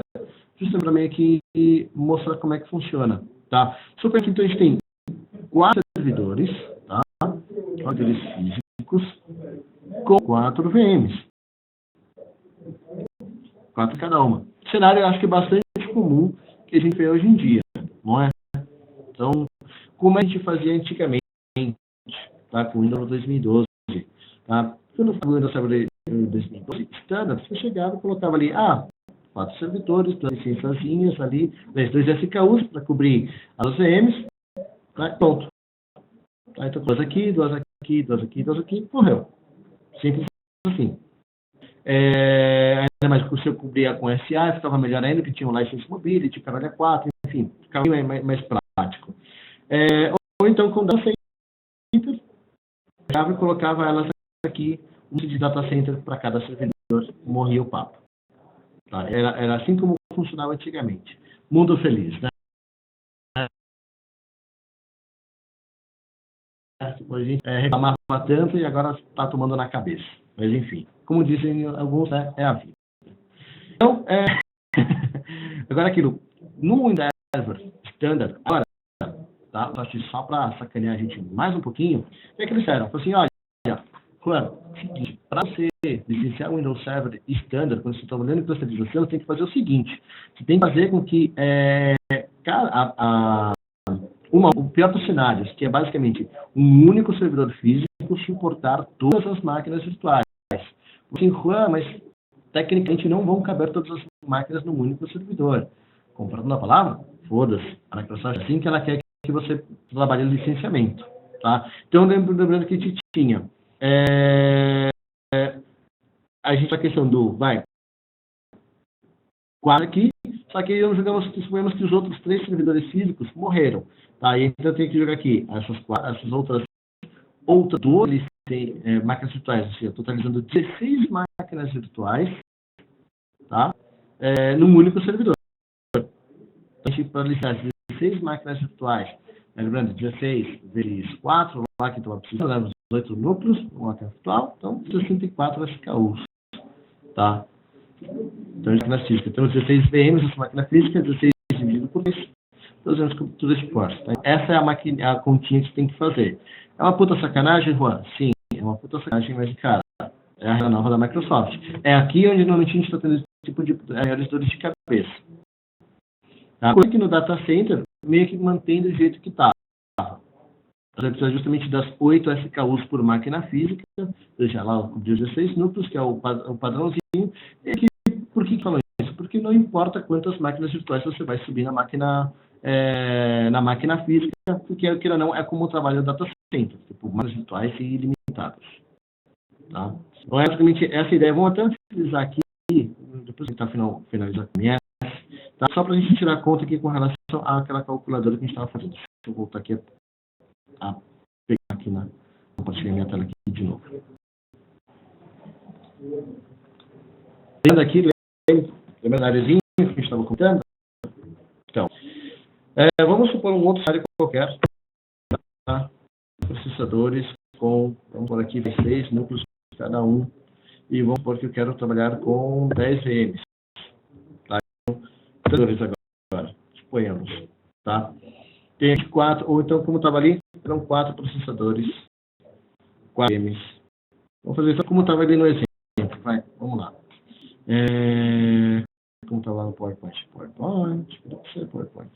justamente para meio que mostrar como é que funciona, tá? Super que então a gente tem 4 servidores, tá? Servidores físicos com 4 VMs. 4 cada uma. Cenário eu acho que é bastante comum que a gente vê hoje em dia, não é? Então, como a gente fazia antigamente, tá? Com o Windows 2012, tá? Quando o Windows Server 2012 Standard, você chegava e colocava ali, 4 servidores, 2 licençazinhas ali, 2 SKUs para cobrir as VMs, tá? Pronto. Tá? Então, 2 aqui, 2 aqui, 2 aqui, 2 aqui, morreu. Simples assim. Ainda mais que você cobria com SA, ficava melhor ainda, que tinha um License Mobility, Carolha 4, enfim, ficava mais prático. Ou então, com Data Center, eu colocava elas aqui, um de Data Center para cada servidor, morria o papo. Tá? Era assim como funcionava antigamente. Mundo feliz, né? A gente reclamava tanto e agora está tomando na cabeça. Mas enfim, como dizem alguns, né, é a vida. Então, agora aquilo, no Windows Server Standard, agora, tá? Só para sacanear a gente mais um pouquinho, o que é que eles disseram? Falaram assim, olha, Juan, para você licenciar o Windows Server Standard, quando você está olhando em clusterização, você tem que fazer o seguinte, você tem que fazer com que o pior dos cenários, que é basicamente um único servidor físico suportar todas as máquinas virtuais. Assim, Juan, mas tecnicamente não vão caber todas as máquinas num único servidor. Comprando a palavra? Foda-se. A Microsoft é assim que ela quer que você trabalhe no licenciamento. Tá? Então, lembrando que a gente tinha a gente a questão do, 4 aqui, só que suponhamos que os outros 3 servidores físicos morreram. Tá? E então eu tenho que jogar aqui essas outras 12 máquinas virtuais, ou seja, totalizando 16 máquinas virtuais, tá? Num único servidor. Então, a gente para listar 16 máquinas virtuais, lembrando, 16 vezes 4, lá que estava precisando, leva 18 núcleos, uma máquina virtual, então 64 SKUs, tá? Então, máquina física. Então, 16 VMs, essa máquina física, 16 dividido por 2, fazemos tudo esse esforço. Tá? Essa é a continha que você tem que fazer. É uma puta sacanagem, Juan? Sim, é uma puta sacanagem, mas, cara, é a regra nova da Microsoft. É aqui onde normalmente a gente está tendo esse tipo de maiores dores de cabeça. Tá? Coisa que no data center, meio que mantém do jeito que está. Você precisa justamente das 8 SKUs por máquina física, deixar lá os 16 núcleos, que é o padrãozinho. E por que falam isso? Porque não importa quantas máquinas virtuais você vai subir na máquina física, porque queira ou não, é como o trabalho do data center, tipo, máquinas virtuais e ilimitadas. Tá? Então, basicamente, essa ideia, vamos até utilizar aqui, depois que está finalizando a minha, tá? Só para a gente tirar conta aqui com relação àquela calculadora que a gente estava fazendo. Deixa eu voltar aqui a pegar aqui compartilhar minha tela aqui de novo. Lembra aqui, lembra da areazinha que a gente estava contando? Então, vamos supor um outro cenário qualquer, tá? Processadores com, vamos por aqui, 6 núcleos cada um, e vamos supor que eu quero trabalhar com 10 VMs. Tá? Processadores agora, suponhamos, tá? Tem 4, ou então, como estava ali, eram 4 processadores, 4 VMs. Vamos fazer isso como estava ali no exemplo. Vamos lá. Como está lá no PowerPoint? Deve ser PowerPoint.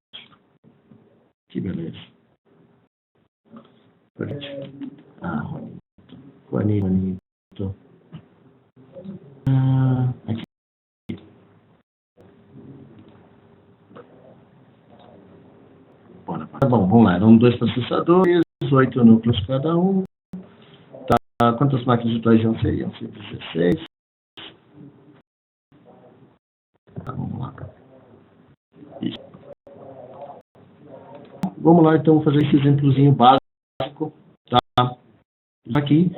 Que beleza. Juanito. Aqui. Tá bom, vamos lá. Eram 2 processadores, 8 núcleos cada um. Tá. Quantas máquinas virtuais seriam? 16. Tá, vamos lá. Isso. Vamos lá, então, fazer esse exemplozinho básico. Tá? Aqui,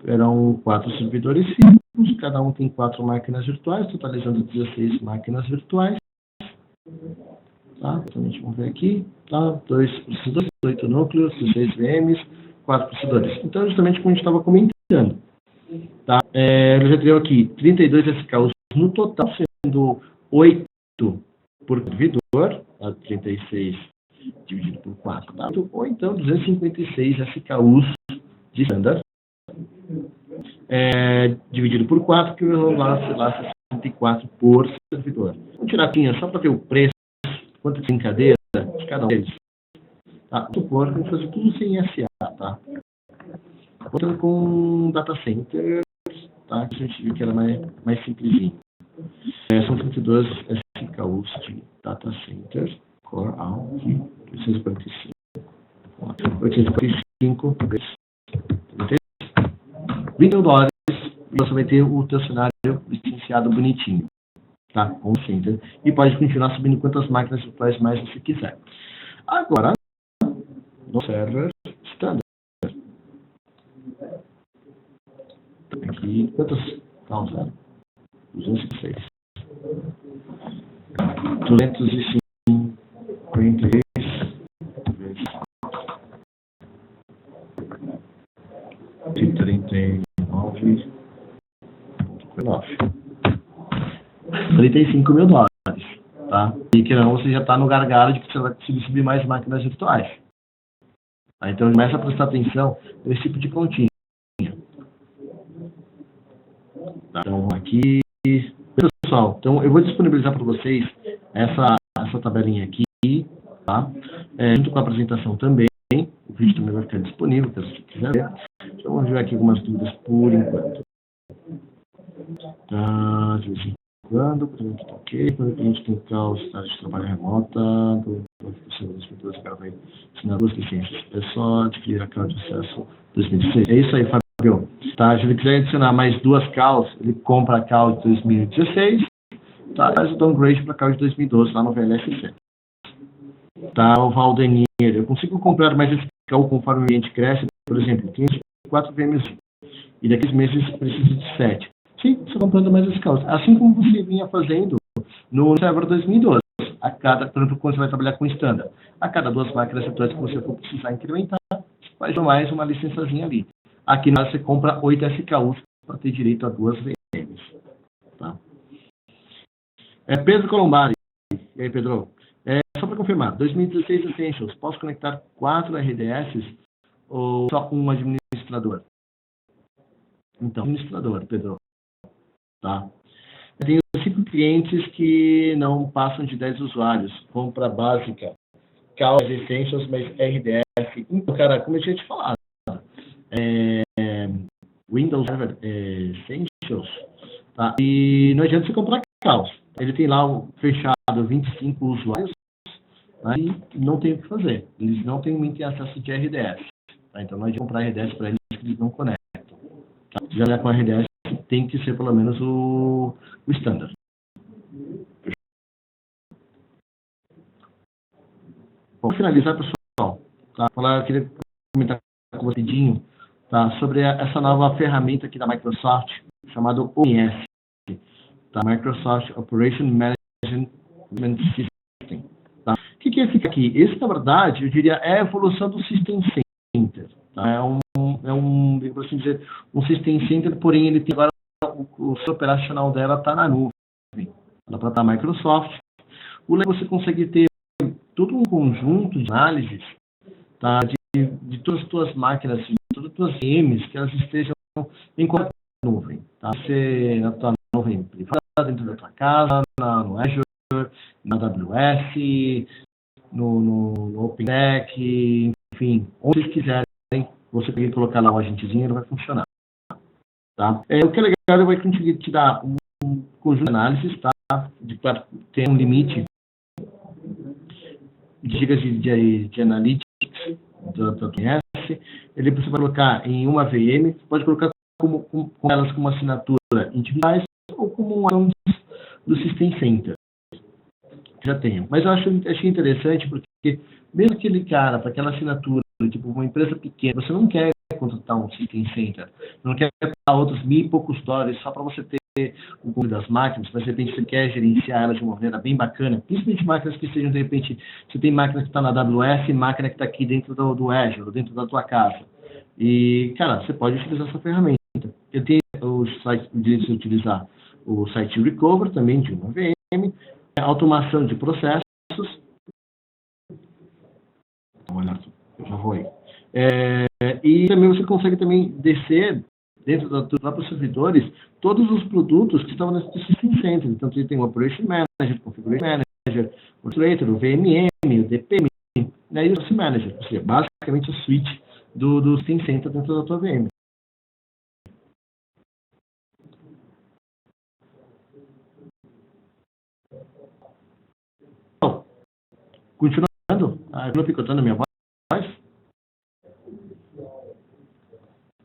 eram 4 servidores físicos, cada um tem 4 máquinas virtuais, totalizando 16 máquinas virtuais. Tá? Então, vamos ver aqui. Tá? 2 processadores, 8 núcleos, 16 VMs, 4 processadores. Então, justamente como a gente estava comentando. Tá? Eu já tenho aqui 32 SKUs no total, sendo 8 por servidor, tá? 36 dividido por 4, tá? Ou então 256 SKUs de standard, dividido por 4, que vão lá 64 por servidor. Vamos tirar aqui só para ter o preço, quanto tem cadeira de cada um deles. Tá? Supor que vamos fazer tudo sem SA, tá? Contando com data center, tá? Que a gente viu que era mais simplesinho. São 32 SKUs de data center, Core Alp, 845. 845 vezes $20 e você vai ter o teu cenário licenciado bonitinho, tá? Com center. E pode continuar subindo quantas máquinas virtuais mais você quiser. Agora, no server standard. Aqui, quantas? Não, 0. 206. 253 vezes 39,9. $35 mil, tá? E que não, você já está no gargalo de que você vai conseguir subir mais máquinas virtuais. Tá? Então, começa a prestar atenção nesse tipo de continha. Tá? Então, aqui... Pessoal, então eu vou disponibilizar para vocês essa tabelinha aqui, tá? Junto com a apresentação também. O vídeo também vai ficar disponível, caso você quiser ver. Então, vamos ver aqui algumas dúvidas por enquanto. Tá, de vez em quando, por exemplo, tá ok. Quando o cliente tem caos, de trabalho remota, do das pinturas, o cara vai assinar 2 licenças. É só adquirir a cloud de acesso 2016. É isso aí, Fábio. Tá, se ele quiser adicionar mais 2 calls, ele compra a call de 2016, tá? Faz o downgrade para a call de 2012 lá no VLSC. Tá, o Valdenir, eu consigo comprar mais esse call conforme o cliente cresce, por exemplo, o cliente tem 4 VMs e daqui a meses precisa de 7. Sim, você comprando mais esse call. Assim como você vinha fazendo no server 2012. A cada, por exemplo, quando você vai trabalhar com standard, a cada 2 máquinas virtuais que você for precisar incrementar, você faz mais uma licençazinha ali. Aqui você compra 8 SKUs para ter direito a 2 VMs. Tá? Pedro Colombari. E aí, Pedro? Só para confirmar, 2016 Essentials, posso conectar 4 RDS ou só um administrador? Então, administrador, Pedro. Tá? Eu tenho 5 clientes que não passam de 10 usuários. Compra básica, Cloud Essentials, mas RDS. Então, cara, como eu tinha te falado, Windows Server Essentials, tá? E não adianta você comprar Caos. Ele tem lá fechado 25 usuários, tá? E não tem o que fazer. Eles não têm muito acesso de RDS. Tá? Então não adianta comprar RDS para eles que eles não conectam. Tá? Se já com RDS, tem que ser pelo menos o standard. Bom, para finalizar, pessoal, tá? Eu queria comentar com você rapidinho, tá? Sobre essa nova ferramenta aqui da Microsoft, chamada OMS, tá? Microsoft Operation Management System. Tá? O que é esse aqui? Esse, na verdade, eu diria, é a evolução do System Center. Tá? É um, por assim dizer, um System Center, porém ele tem agora o seu operacional dela está na nuvem. Ela está na Microsoft. O legal é que você consegue ter todo um conjunto de análises, tá? De todas as tuas máquinas, de todas as tuas VMs, que elas estejam em qualquer nuvem. Tá? Você, na tua nuvem privada, dentro da tua casa, no Azure, na AWS, no OpenStack, enfim, onde vocês quiserem, você pode colocar lá o agentezinho e ele vai funcionar. Tá? O que é legal, ele vai conseguir te dar um conjunto de análises, tá? Claro, tem um limite de gigas de analytics do AWS. Ele você vai colocar em uma VM, pode colocar com elas como assinatura individuais ou como um do System Center. Já tenho. Mas eu achei interessante porque mesmo aquele cara, para aquela assinatura, tipo uma empresa pequena, você não quer contratar um System Center, não quer pagar outros $1.000 e poucos só para você ter o controle das máquinas, mas de repente você quer gerenciar elas de uma maneira bem bacana, principalmente máquinas que estejam, de repente, você tem máquina que está na AWS e máquina que está aqui dentro do Azure, dentro da tua casa. E, cara, você pode utilizar essa ferramenta. Eu tenho o direito de utilizar o Site Recover, também de uma VM, automação de processos. Olha, eu já vou aí. E também você consegue também descer dentro dos próprios servidores todos os produtos que estão nesse System Center. Então, você tem o Operation Manager, o Configuration Manager, o Illustrator, o VMM, o DPM, né, e o System Manager. Ou seja, basicamente o switch do System Center dentro da tua VM. Então, continuando, continua picotando a minha voz?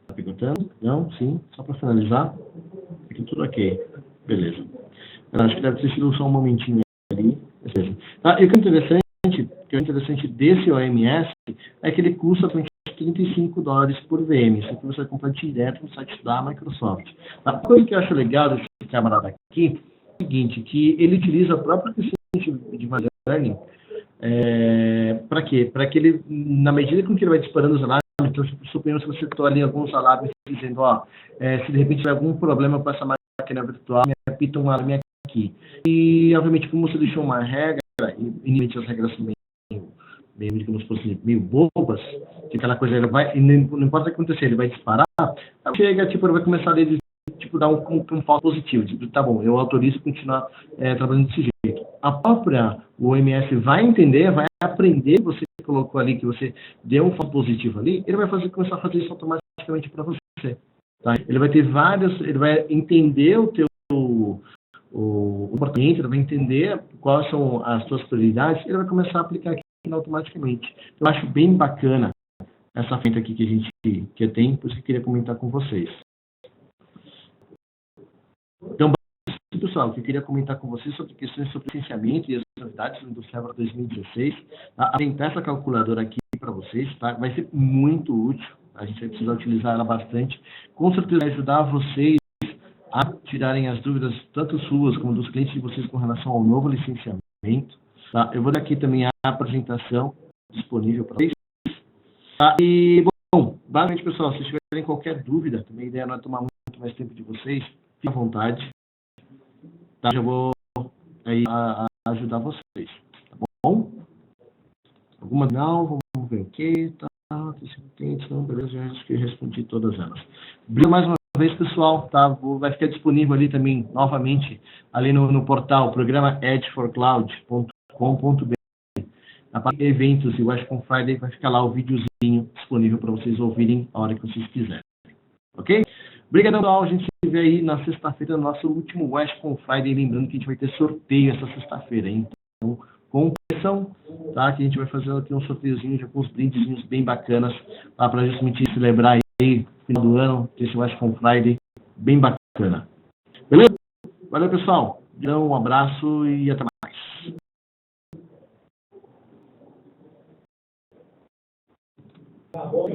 Está picotando? Não? Sim? Só para finalizar? Aqui tudo ok. Beleza. Eu acho que deve ter sido só um momentinho ali. Tá? E o que é interessante desse OMS é que ele custa $35 por VM. Isso aqui você vai comprar direto no site da Microsoft. A coisa que eu acho legal desse camarada aqui é o seguinte, que ele utiliza a própria questão de machine learning. Para quê? Para que ele, na medida com que ele vai disparando os alarmes, então, suponhamos que você está ali alguns alarmes dizendo, se de repente tiver algum problema com essa máquina virtual, me apita um alarme aqui. E, obviamente, como você deixou uma regra, e inicialmente as regras são meio, digamos assim, meio bobas, que aquela coisa, ele vai, não importa o que acontecer, ele vai disparar, chega, tipo, ele vai começar a ler, tipo, dar um falso positivo, tipo, tá bom, eu autorizo continuar trabalhando desse jeito. A própria OMS vai entender, vai aprender, você colocou ali, que você deu um falso positivo ali, ele vai começar a fazer isso automaticamente para você. Tá? Ele vai ter ele vai entender o teu comportamento, ele vai entender quais são as suas prioridades, ele vai começar a aplicar aquilo automaticamente. Eu acho bem bacana essa ferramenta aqui que a gente tem, por isso que eu queria comentar com vocês. Então, pessoal, que eu queria comentar com vocês sobre questões sobre licenciamento e as novidades do Indústria 2016. Apresentar essa calculadora aqui para vocês, tá? Vai ser muito útil, a gente vai precisar utilizar ela bastante. Com certeza vai ajudar vocês a tirarem as dúvidas, tanto suas como dos clientes de vocês com relação ao novo licenciamento. Tá? Eu vou dar aqui também a apresentação disponível para vocês. Tá? E, bom, basicamente, pessoal, se tiverem qualquer dúvida, também a ideia não é tomar muito mais tempo de vocês, fiquem à vontade. Tá? Já vou aí ajudar vocês, tá bom? Alguma não? Vamos ver aqui, tá? Não, beleza, já acho que eu respondi todas elas. Obrigado mais uma vez, pessoal, tá? Vai ficar disponível ali também, novamente, ali no portal, programa edgeforcloud.com.br. Na parte de eventos e o WashCon Friday vai ficar lá o videozinho disponível para vocês ouvirem a hora que vocês quiserem. Ok? Obrigadão, pessoal. A gente se vê aí na sexta-feira, no nosso último WashCon Friday. Lembrando que a gente vai ter sorteio essa sexta-feira, hein? Então, com pressão, tá? Que a gente vai fazer aqui um sorteiozinho já com uns brindezinhos bem bacanas, tá? Para justamente celebrar aí no final do ano, esse WashCon Friday bem bacana. Beleza? Valeu, pessoal. Então, um abraço e até mais. Tá bom.